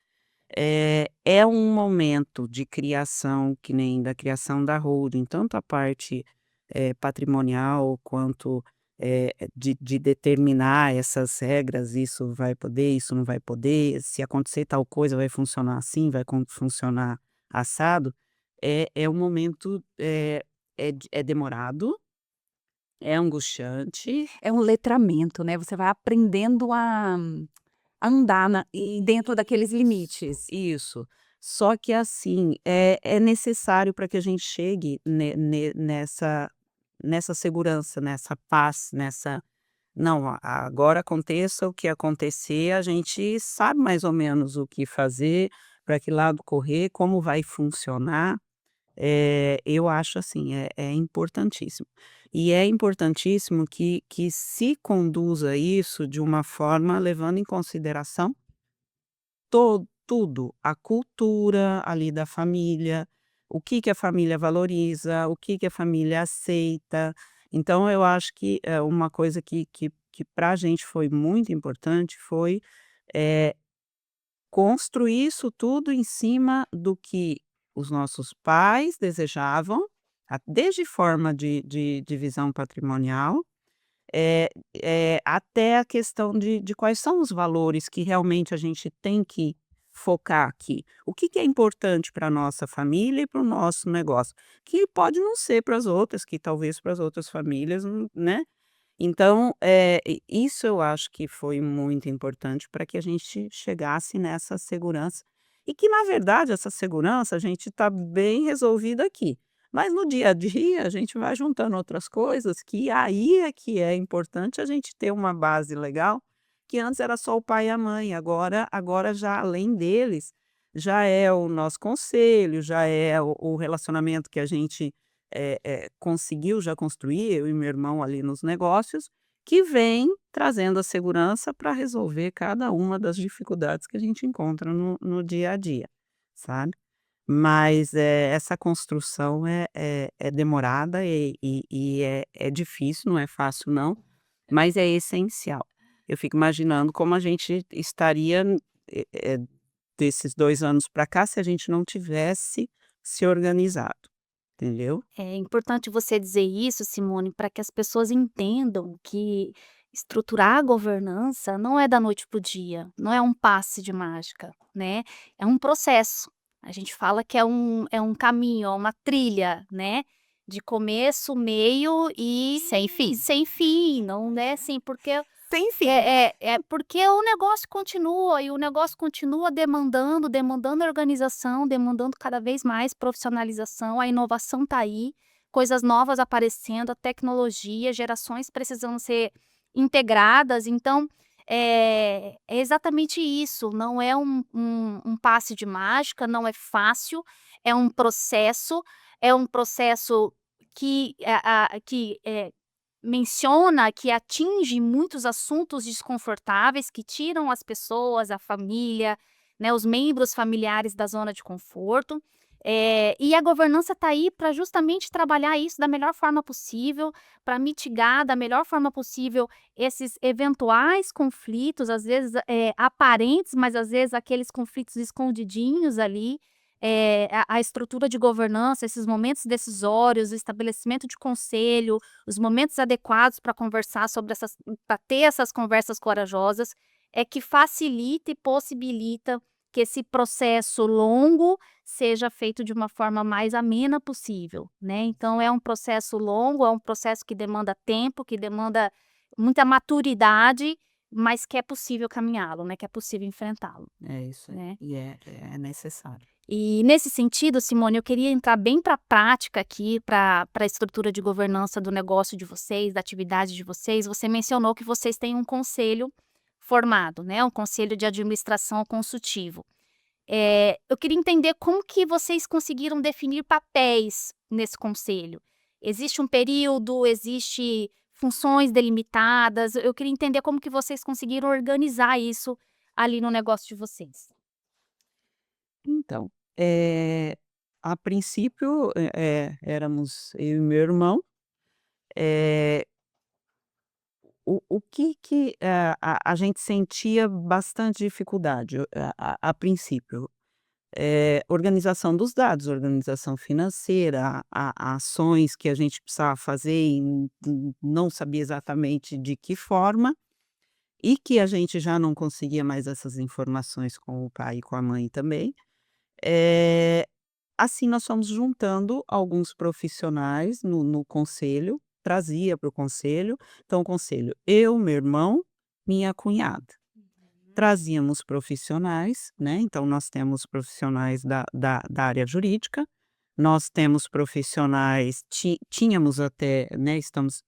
É um momento de criação, que nem da criação da holding, tanto a parte, patrimonial quanto, de determinar essas regras, isso vai poder, isso não vai poder, se acontecer tal coisa vai funcionar assim, vai funcionar assado. É um momento, é demorado, é angustiante. É um letramento, né, você vai aprendendo a andar dentro daqueles limites. Isso. Só que assim, é necessário para que a gente chegue nessa segurança, nessa paz, nessa não, agora aconteça o que acontecer, a gente sabe mais ou menos o que fazer, para que lado correr, como vai funcionar. Eu acho assim, é importantíssimo. E é importantíssimo que se conduza isso de uma forma levando em consideração tudo, a cultura ali da família, o que a família valoriza, o que a família aceita. Então eu acho que, uma coisa que para a gente foi muito importante foi, eh, construir isso tudo em cima do que os nossos pais desejavam, desde forma de divisão patrimonial, até a questão de quais são os valores que realmente a gente tem que focar aqui. O que é importante para a nossa família e para o nosso negócio, que pode não ser para as outras, que talvez para as outras famílias, né. Então, isso eu acho que foi muito importante para que a gente chegasse nessa segurança. E que, na verdade, essa segurança a gente está bem resolvido aqui. Mas no dia a dia a gente vai juntando outras coisas que aí é que é importante a gente ter uma base legal, que antes era só o pai e a mãe, agora já além deles, já é o nosso conselho, já é o relacionamento que a gente conseguiu já construir, eu e meu irmão ali nos negócios, que vem trazendo a segurança para resolver cada uma das dificuldades que a gente encontra no dia a dia, sabe? Mas essa construção é demorada e é difícil, não é fácil não, mas é essencial. Eu fico imaginando como a gente estaria eh, eh, desses 2 anos para cá se a gente não tivesse se organizado, entendeu? É importante você dizer isso, Simone, para que as pessoas entendam que estruturar a governança não é da noite para o dia, não é um passe de mágica, né? É um processo. A gente fala que é um caminho, é uma trilha, né? De começo, meio e Sem fim. sem fim, não é assim, porque Sem fim. porque o negócio continua e o negócio continua demandando organização, demandando cada vez mais profissionalização, a inovação está aí, coisas novas aparecendo, a tecnologia, gerações precisando ser integradas, então, é exatamente isso, não é um passe de mágica, não é fácil, é um processo que menciona que atinge muitos assuntos desconfortáveis que tiram as pessoas, a família, né, os membros familiares da zona de conforto. E a governança está aí para justamente trabalhar isso da melhor forma possível, para mitigar da melhor forma possível esses eventuais conflitos, às vezes aparentes, mas às vezes aqueles conflitos escondidinhos ali. A estrutura de governança, esses momentos decisórios, o estabelecimento de conselho, os momentos adequados para conversar sobre para ter essas conversas corajosas, é que facilita e possibilita que esse processo longo seja feito de uma forma mais amena possível, né. Então é um processo longo, é um processo que demanda tempo, que demanda muita maturidade, mas que é possível caminhá-lo, né, que é possível enfrentá-lo, É isso aí. né. E é necessário. E nesse sentido, Simone, eu queria entrar bem para a prática aqui, para a estrutura de governança do negócio de vocês, da atividade de vocês. Você mencionou que vocês têm um conselho formado, né, um conselho de administração consultivo. Eu queria entender como que vocês conseguiram definir papéis nesse conselho. Existe um período, existe funções delimitadas? Eu queria entender como que vocês conseguiram organizar isso ali no negócio de vocês. Então, a princípio, éramos eu e meu irmão. eh o que a gente sentia bastante dificuldade, a princípio, organização dos dados, organização financeira, a ações que a gente precisava fazer e não sabia exatamente de que forma, e que a gente já não conseguia mais essas informações com o pai e com a mãe também. Eh, assim nós fomos juntando alguns profissionais no conselho, trazia para o conselho, então o conselho, eu, meu irmão, minha cunhada. Trazíamos profissionais, né, então nós temos profissionais da área jurídica, nós temos profissionais tínhamos até, né, estamos,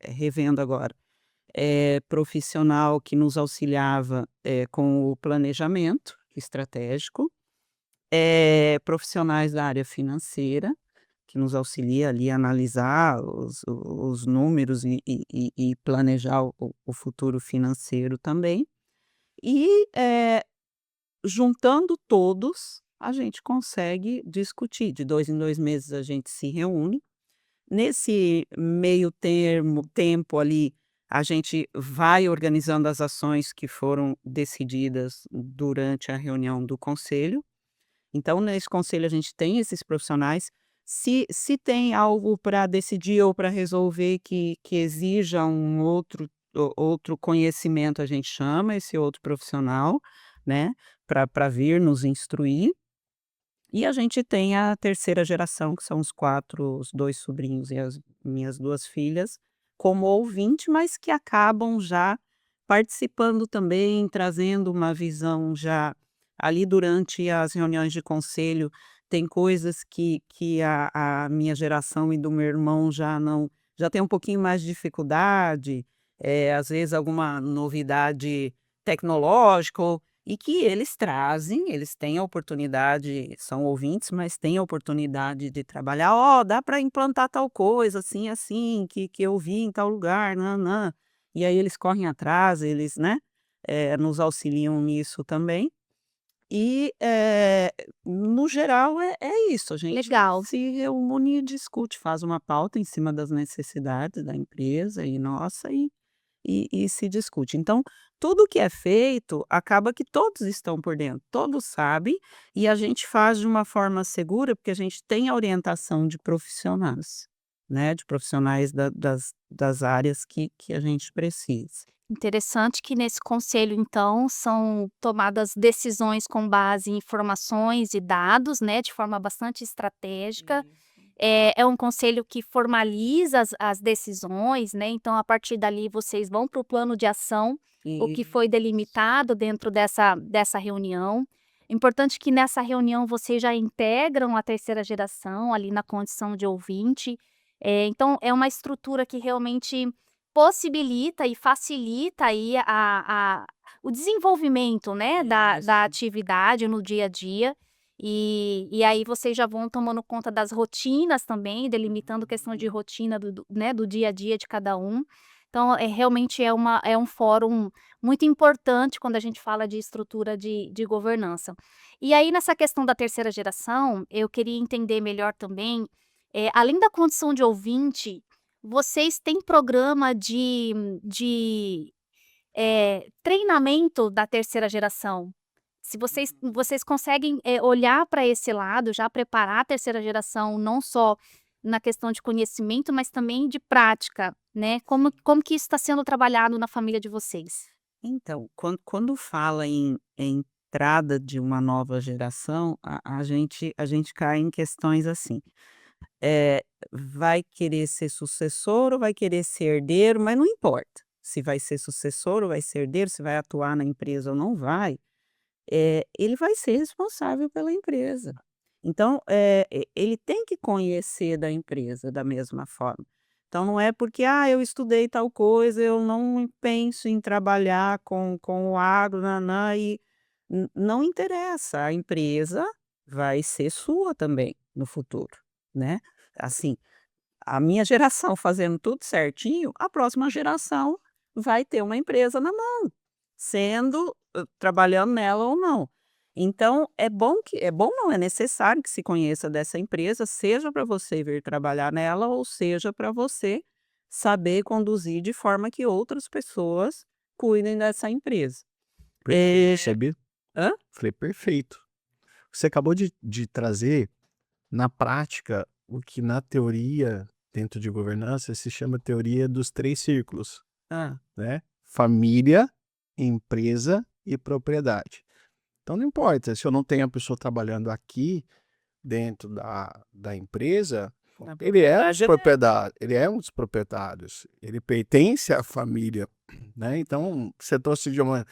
revendo agora, profissional que nos auxiliava, com o planejamento estratégico, profissionais da área financeira, que nos auxilia ali a analisar os números e planejar o futuro financeiro também. E, juntando todos, a gente consegue discutir, de 2 em 2 meses a gente se reúne. Nesse meio tempo ali, a gente vai organizando as ações que foram decididas durante a reunião do conselho. Então, nesse conselho, a gente tem esses profissionais. Se tem algo para decidir ou para resolver que exija um outro conhecimento, a gente chama esse outro profissional, né, para vir nos instruir. E a gente tem a terceira geração, que são os 2 sobrinhos e as minhas 2 filhas, como ouvinte, mas que acabam já participando também, trazendo uma visão já ali durante as reuniões de conselho. Tem coisas que a minha geração e do meu irmão já tem um pouquinho mais de dificuldade, às vezes alguma novidade tecnológica e que eles trazem, eles têm a oportunidade, são ouvintes, mas têm a oportunidade de trabalhar, ó, dá para implantar tal coisa, assim, assim, que eu vi em tal lugar, nã. E aí eles correm atrás, eles, né, nos auxiliam nisso também. E, no geral, é isso, a gente Legal. se reúne e discute, faz uma pauta em cima das necessidades da empresa e nossa, e se discute. Então, tudo que é feito, acaba que todos estão por dentro, todos sabem, e a gente faz de uma forma segura, porque a gente tem a orientação de profissionais, né, de profissionais das áreas que a gente precisa. Interessante que nesse conselho, então, são tomadas decisões com base em informações e dados, né, de forma bastante estratégica. É um conselho que formaliza as decisões, né, então a partir dali vocês vão para o plano de ação, o que foi delimitado dentro dessa reunião. Importante que nessa reunião vocês já integram a terceira geração ali na condição de ouvinte, então é uma estrutura que realmente possibilita e facilita aí o desenvolvimento, né, da Isso. atividade no dia a dia, e aí vocês já vão tomando conta das rotinas também, delimitando questão de rotina né, do dia a dia de cada um. Então, realmente é um fórum muito importante quando a gente fala de estrutura de governança. E aí nessa questão da terceira geração, eu queria entender melhor também, além da condição de ouvinte, vocês têm programa de treinamento da terceira geração? Se vocês conseguem, olhar para esse lado, já preparar a terceira geração, não só na questão de conhecimento, mas também de prática, né, como que isso está sendo trabalhado na família de vocês? Então, quando fala em entrada de uma nova geração, a gente cai em questões assim, vai querer ser sucessor ou vai querer ser herdeiro, mas não importa se vai ser sucessor ou vai ser herdeiro, se vai atuar na empresa ou não vai, ele vai ser responsável pela empresa. Então, ele tem que conhecer da empresa da mesma forma. Então não é porque: "Ah, eu estudei tal coisa, eu não penso em trabalhar com o agro, nã e não interessa, a empresa vai ser sua também no futuro, né. Assim, a minha geração fazendo tudo certinho, a próxima geração vai ter uma empresa na mão, sendo trabalhando nela ou não. Então é bom não, é necessário que se conheça dessa empresa, seja para você vir trabalhar nela ou seja para você saber conduzir de forma que outras pessoas cuidem dessa empresa. Perfeito, Eh sabia? hã? Falei, perfeito. Você acabou de trazer na prática o que na teoria, dentro de governança, se chama teoria dos 3 círculos, Hã. né? Família, empresa e propriedade. Então não importa se eu não tenho a pessoa trabalhando aqui dentro da empresa, Na ele é um dos propriedade é dela. proprietários, ele é um dos proprietários, ele pertence à família, né? Então você trouxe de uma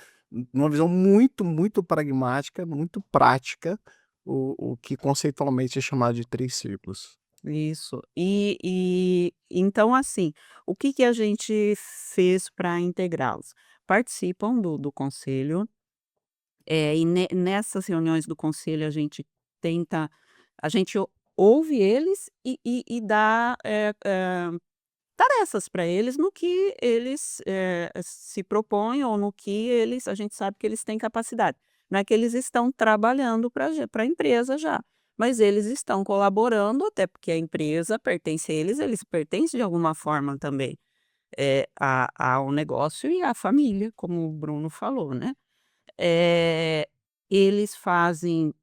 visão muito, muito pragmática, muito prática, o que conceitualmente é chamado de 3 círculos. Isso. E então, assim, o que que a gente fez para integrá-los? Participam do conselho, e nessas reuniões do conselho tenta a gente ouve eles e dá, tarefas para eles no que eles, se propõem ou no que a gente sabe que eles têm capacidade. Não é que eles estão trabalhando para a empresa já, mas eles estão colaborando, até porque a empresa pertence a eles, eles pertencem de alguma forma também, ao negócio e à família, como o Bruno falou, né. Eles fazem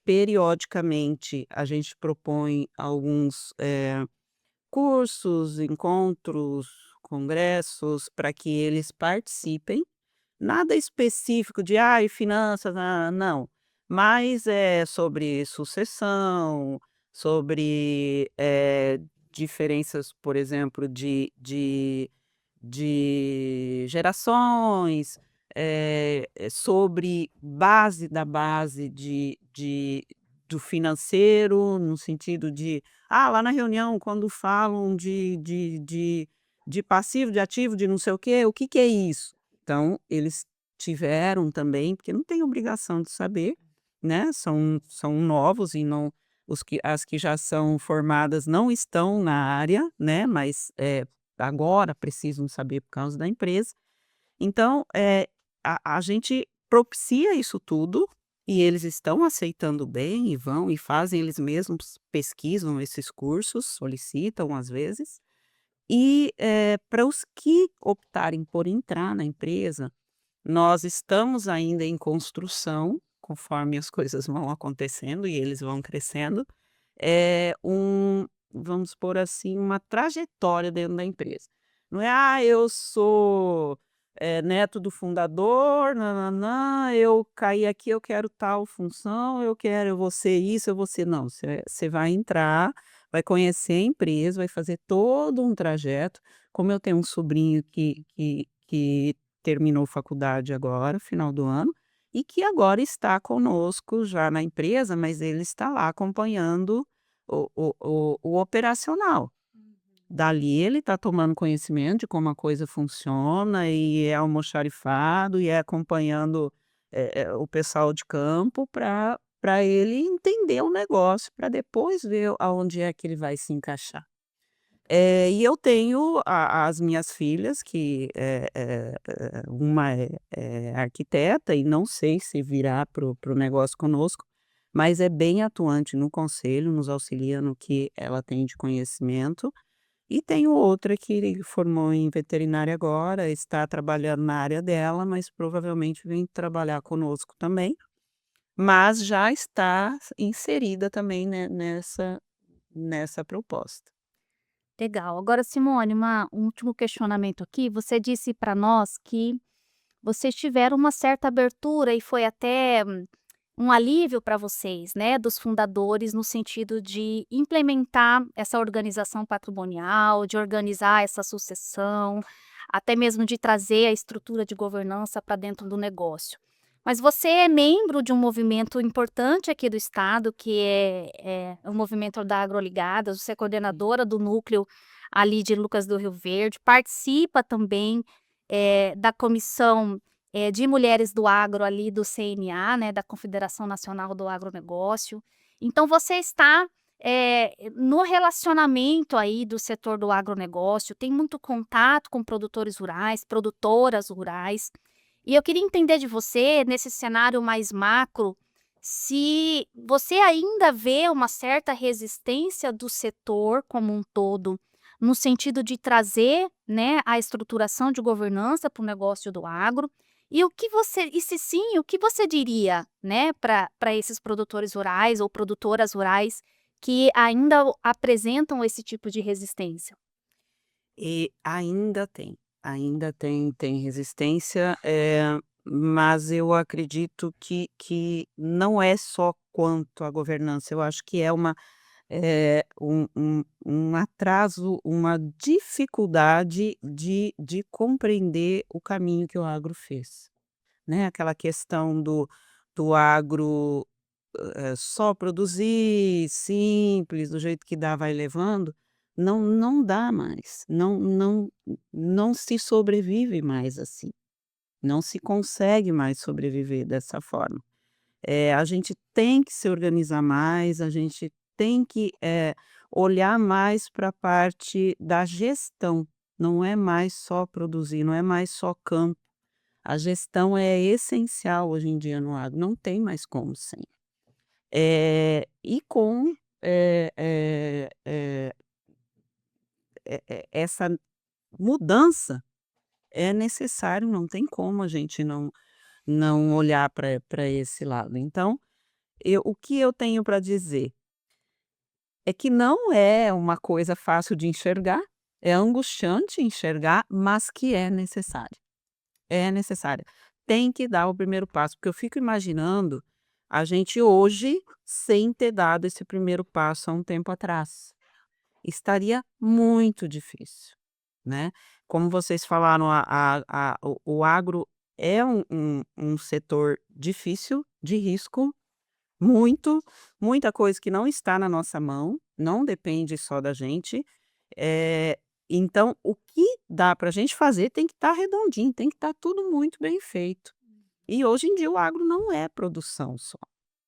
periodicamente, a gente propõe alguns, cursos, encontros, congressos, para que eles participem. Nada específico de: "Ai, finanças, não. Mas é sobre sucessão, sobre, diferenças, por exemplo, de gerações, sobre base da base do financeiro, no sentido de lá na reunião quando falam de passivo, de ativo, de não sei o que que é isso? Então eles tiveram também, porque não tem obrigação de saber, né? São novos e não as que já são formadas não estão na área, né? Mas agora precisam saber por causa da empresa. Então, a gente propicia isso tudo e eles estão aceitando bem e vão e fazem, eles mesmos pesquisam esses cursos, solicitam às vezes. E para os que optarem por entrar na empresa, nós estamos ainda em construção, conforme as coisas vão acontecendo e eles vão crescendo, vamos por assim, uma trajetória dentro da empresa. Não é, eu sou neto do fundador, nananã, eu caí aqui, eu quero tal função, eu vou ser isso, eu vou ser. Não, você vai entrar, vai conhecer a empresa, vai fazer todo um trajeto. Como eu tenho um sobrinho que terminou faculdade agora, final do ano, e que agora está conosco já na empresa, mas ele está lá acompanhando o operacional. Dali ele está tomando conhecimento de como a coisa funciona e é almoxarifado e é acompanhando o pessoal de campo para ele entender o negócio, para depois ver aonde é que ele vai se encaixar. E eu tenho as minhas filhas, que uma é arquiteta e não sei se virá para o negócio conosco, mas é bem atuante no conselho, nos auxilia no que ela tem de conhecimento. E tenho outra que formou em veterinária agora, está trabalhando na área dela, mas provavelmente vem trabalhar conosco também, mas já está inserida também, né, nessa proposta. Legal. Agora, Simone, um último questionamento aqui. Você disse para nós que vocês tiveram uma certa abertura e foi até um alívio para vocês, né, dos fundadores, no sentido de implementar essa organização patrimonial, de organizar essa sucessão, até mesmo de trazer a estrutura de governança para dentro do negócio. Mas você é membro de um movimento importante aqui do estado, que é o movimento da Agroligadas, você é coordenadora do núcleo ali de Lucas do Rio Verde, participa também da comissão de mulheres do agro ali do CNA, né, da Confederação Nacional do Agronegócio. Então você está no relacionamento aí do setor do agronegócio, tem muito contato com produtores rurais, produtoras rurais. E eu queria entender de você, nesse cenário mais macro, se você ainda vê uma certa resistência do setor como um todo, no sentido de trazer, né, a estruturação de governança para o negócio do agro. E se sim, o que você diria, né, para esses produtores rurais ou produtoras rurais que ainda apresentam esse tipo de resistência? E ainda tem resistência, mas eu acredito que não é só quanto à governança, eu acho que é um atraso, uma dificuldade de compreender o caminho que o agro fez, né, aquela questão do agro, só produzir, simples, do jeito que dá, vai levando, não dá mais, não se sobrevive mais assim, não se consegue mais sobreviver dessa forma. A gente tem que se organizar mais, a gente tem que, olhar mais para a parte da gestão, não é mais só produzir, não é mais só campo. A gestão é essencial hoje em dia no agro, não tem mais como sem. E com, essa mudança é necessário, não tem como a gente não olhar para esse lado. Então, o que eu tenho para dizer é que não é uma coisa fácil de enxergar, é angustiante enxergar, mas que é necessário. É necessária. Tem que dar o primeiro passo, porque eu fico imaginando a gente hoje sem ter dado esse primeiro passo há um tempo atrás. Estaria muito difícil, né? Como vocês falaram, o agro é um setor difícil, de risco, muita coisa que não está na nossa mão, não depende só da gente. Eh, então, o que dá para a gente fazer tem que estar redondinho, tem que estar tudo muito bem feito. E hoje em dia o agro não é produção só.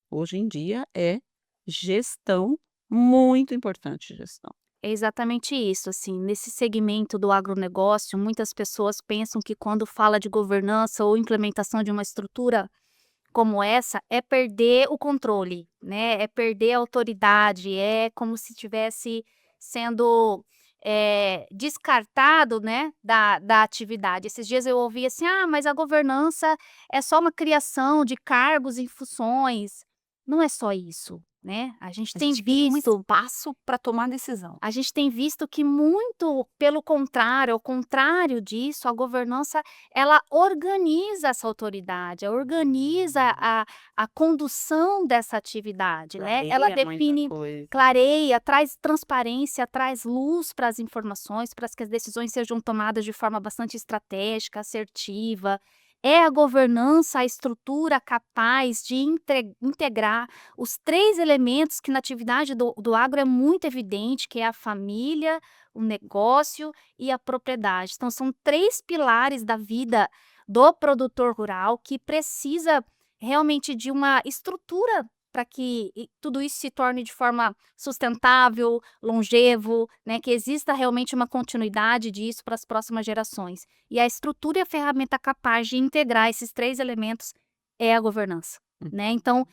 Hoje em dia é gestão, muito importante gestão. É exatamente isso, assim, nesse segmento do agronegócio, muitas pessoas pensam que quando fala de governança ou implementação de uma estrutura como essa, é perder o controle, né, é perder a autoridade, é como se tivesse sendo, descartado, né, da atividade. Esses dias eu ouvi assim: "Ah, mas a governança é só uma criação de cargos e funções". Não é só isso, né, A gente cria um espaço para tomar decisão. a gente tem visto que muito pelo contrário, ao contrário disso, a governança ela organiza essa autoridade, organiza a condução dessa atividade, né. Ela Clareia muita define, coisa. clareia, traz transparência, traz luz para as informações, para que as decisões sejam tomadas de forma bastante estratégica, assertiva. É a governança, a estrutura capaz de integrar os 3 elementos que na atividade do agro é muito evidente, que é a família, o negócio e a propriedade. Então são 3 pilares da vida do produtor rural que precisa realmente de uma estrutura para que tudo isso se torne de forma sustentável, longevo, né, que exista realmente uma continuidade disso para as próximas gerações. E a estrutura e a ferramenta capaz de integrar esses 3 elementos é a governança, né. Então,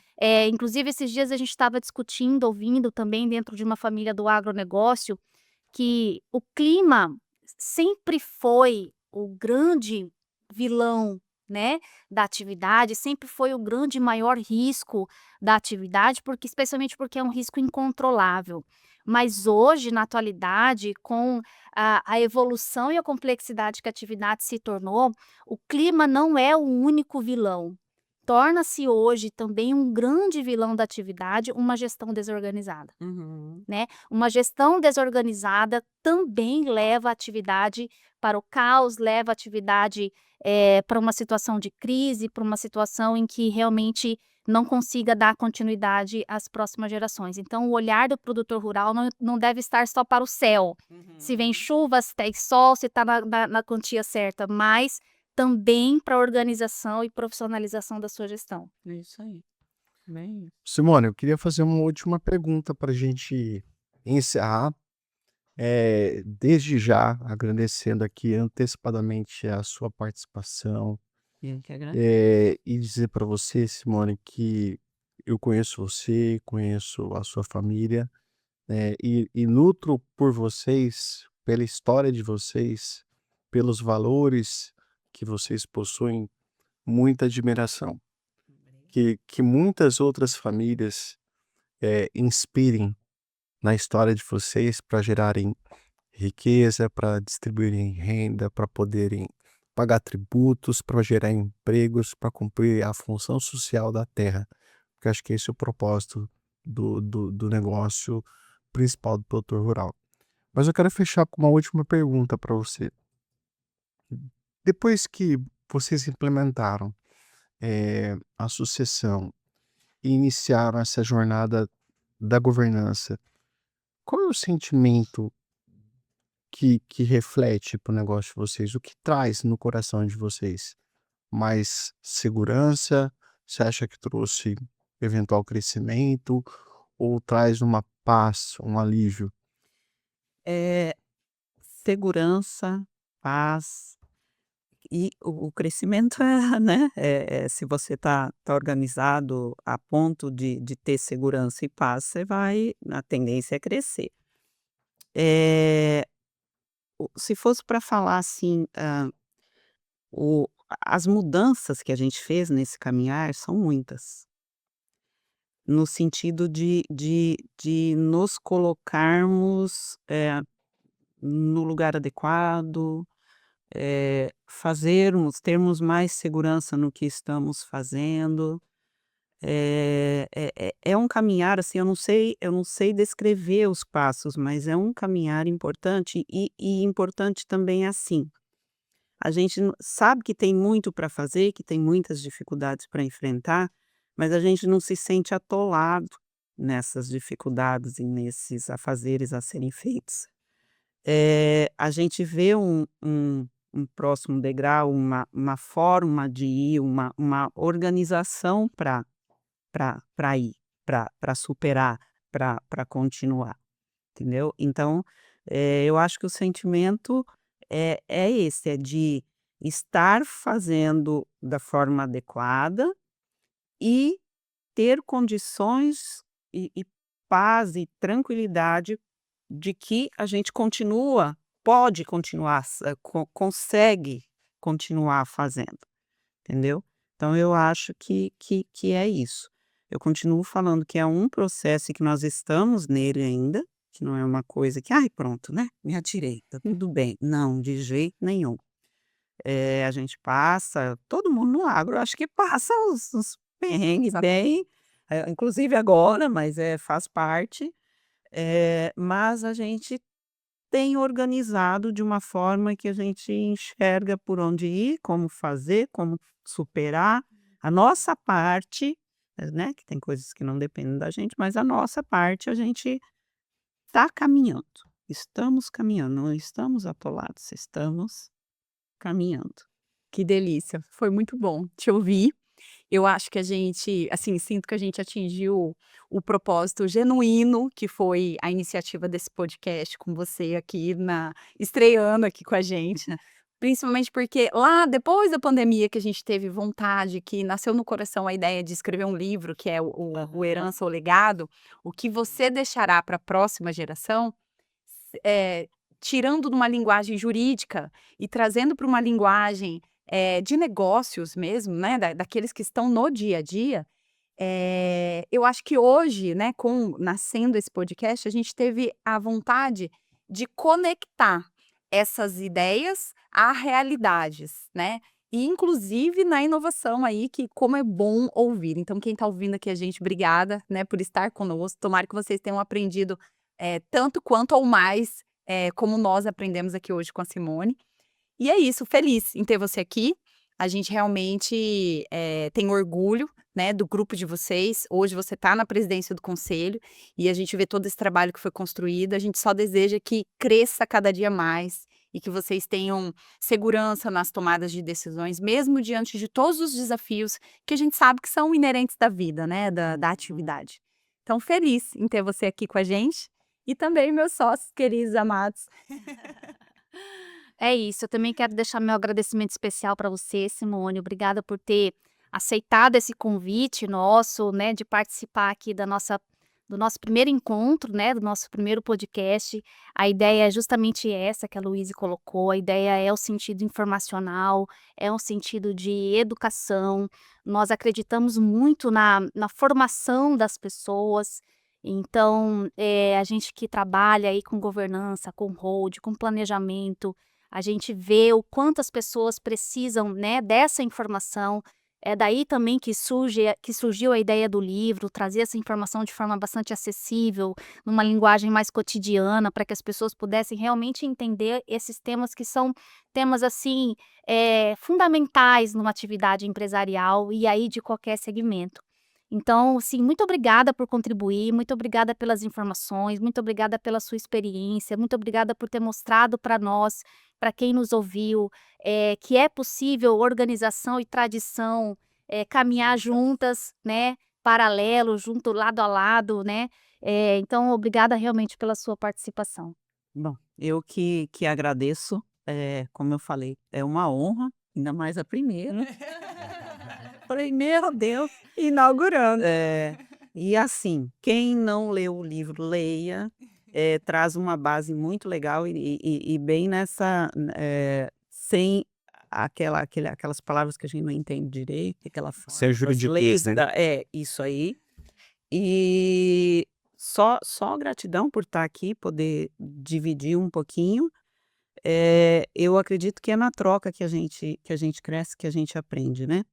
inclusive esses dias a gente estava discutindo, ouvindo também dentro de uma família do agronegócio, que o clima sempre foi o grande vilão, né, da atividade, sempre foi o grande maior risco da atividade, porque especialmente porque é um risco incontrolável. Mas hoje, na atualidade, com a evolução e a complexidade que a atividade se tornou, o clima não é o único vilão. Torna-se hoje também um grande vilão da atividade uma gestão desorganizada, Uhum. né. Uma gestão desorganizada também leva a atividade para o caos, leva a atividade, para uma situação de crise, para uma situação em que realmente não consiga dar continuidade às próximas gerações. Então o olhar do produtor rural não deve estar só para o céu, se vem Uhum. chuva, se tem sol, se está na quantia certa, mas também para a organização e profissionalização da sua gestão. É isso aí. Bem isso. Simone, eu queria fazer uma última pergunta para a gente encerrar. Desde já, agradecendo aqui antecipadamente a sua participação, Eu que agradeço. e dizer para você, Simone, que eu conheço você, conheço a sua família, e nutro por vocês, pela história de vocês, pelos valores que vocês possuem, muita admiração. Que muitas outras famílias inspirem na história de vocês para gerarem riqueza, para distribuírem renda, para poderem pagar tributos, para gerar empregos, para cumprir a função social da terra. Porque acho que esse é o propósito do negócio principal do produtor rural. Mas eu quero fechar com uma última pergunta para você. Depois que vocês implementaram a sucessão e iniciaram essa jornada da governança, qual é o sentimento que reflete para o negócio de vocês? O que traz no coração de vocês? Mais segurança? Você acha que trouxe eventual crescimento? Ou traz uma paz, um alívio? É segurança, paz e o crescimento é, né, se você tá organizado a ponto de ter segurança e paz, você vai a tendência é crescer. Eh, se fosse para falar assim, o as mudanças que a gente fez nesse caminhar são muitas, no sentido de nos colocarmos, no lugar adequado, termos mais segurança no que estamos fazendo. É um caminhar, assim, eu não sei descrever os passos, mas é um caminhar importante e importante também assim, a gente sabe que tem muito para fazer, que tem muitas dificuldades para enfrentar, mas a gente não se sente atolado nessas dificuldades e nesses afazeres a serem feitos. A gente vê um próximo degrau, uma forma de ir, uma organização para ir, para superar, para continuar, entendeu? Então, eu acho que o sentimento é esse, é de estar fazendo da forma adequada e ter condições e paz e tranquilidade de que a gente pode continuar, consegue continuar fazendo, entendeu? Então eu acho que é isso. Eu continuo falando que é um processo e que nós estamos nele ainda, que não é uma coisa que, ai, pronto, né? Me atirei, tá tudo bem. Não, de jeito nenhum. A gente passa, todo mundo no agro, eu acho que passa os perrengues bem, inclusive agora, mas faz parte. Mas a gente tem organizado de uma forma que a gente enxerga por onde ir, como fazer, como superar a nossa parte, né? Que tem coisas que não dependem da gente, mas a nossa parte a gente está caminhando. Estamos caminhando, não estamos atolados, estamos caminhando. Que delícia, foi muito bom te ouvir. Eu acho que a gente, assim, sinto que a gente atingiu o propósito genuíno, que foi a iniciativa desse podcast com você aqui estreando aqui com a gente, né. Principalmente porque lá depois da pandemia que a gente teve vontade, que nasceu no coração a ideia de escrever um livro que é o Herança ou Legado, o que você deixará para a próxima geração, eh, tirando de uma linguagem jurídica e trazendo para uma linguagem, de negócios mesmo, né, daqueles que estão no dia a dia, eu acho que hoje, né, com nascendo esse podcast, a gente teve a vontade de conectar essas ideias a realidades, né, e inclusive na inovação aí, que como é bom ouvir. Então quem está ouvindo aqui a gente, obrigada, né, por estar conosco. Tomara que vocês tenham aprendido, tanto quanto ou mais, como nós aprendemos aqui hoje com a Simone. E é isso, feliz em ter você aqui. A gente realmente, tem orgulho, né, do grupo de vocês. Hoje você está na presidência do conselho e a gente vê todo esse trabalho que foi construído. A gente só deseja que cresça cada dia mais e que vocês tenham segurança nas tomadas de decisões, mesmo diante de todos os desafios que a gente sabe que são inerentes da vida, né, da atividade. Então, feliz em ter você aqui com a gente e também meus sócios queridos, amados. É isso, eu também quero deixar meu agradecimento especial para você, Simone. Obrigada por ter aceitado esse convite nosso, né, de participar aqui do nosso primeiro encontro, né, do nosso primeiro podcast. A ideia é justamente essa que a Luíse colocou. A ideia é o sentido informacional, é um sentido de educação. Nós acreditamos muito na formação das pessoas. Então, a gente que trabalha aí com governança, com hold, com planejamento, a gente vê o quanto as pessoas precisam, né, dessa informação. É daí também que surgiu a ideia do livro, trazer essa informação de forma bastante acessível, numa linguagem mais cotidiana, para que as pessoas pudessem realmente entender esses temas que são temas, assim, fundamentais numa atividade empresarial e aí de qualquer segmento. Então, assim, muito obrigada por contribuir, muito obrigada pelas informações, muito obrigada pela sua experiência, muito obrigada por ter mostrado para nós, para quem nos ouviu, que é possível organização e tradição, caminhar juntas, né, paralelo, junto, lado a lado, né. Então obrigada realmente pela sua participação. Bom, eu que agradeço, como eu falei, é uma honra, ainda mais a primeira. Falei: "Meu Deus, inaugurando". E assim, quem não leu o livro, leia, traz uma base muito legal e bem nessa, sem aquelas palavras que a gente não entende direito, aquela Ser das leis juridiquês, né? isso aí. E só gratidão por estar aqui, poder dividir um pouquinho. Eu acredito que é na troca que a gente cresce, que a gente aprende, né.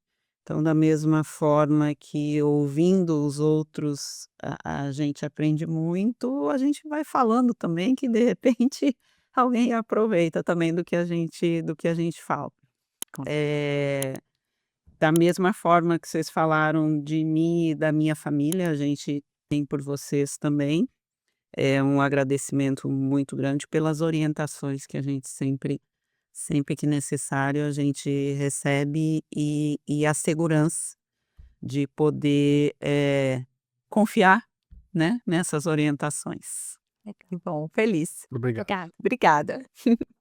Então, da mesma forma que ouvindo os outros a gente aprende muito, a gente vai falando também que de repente alguém aproveita também do que a gente fala. Com Eh, da mesma forma que vocês falaram de mim e da minha família, a gente tem por vocês também. É um agradecimento muito grande pelas orientações que a gente sempre sempre que necessário a gente recebe e a segurança de poder confiar, né, nessas orientações. Que bom, feliz. Obrigado. Obrigada. Obrigada.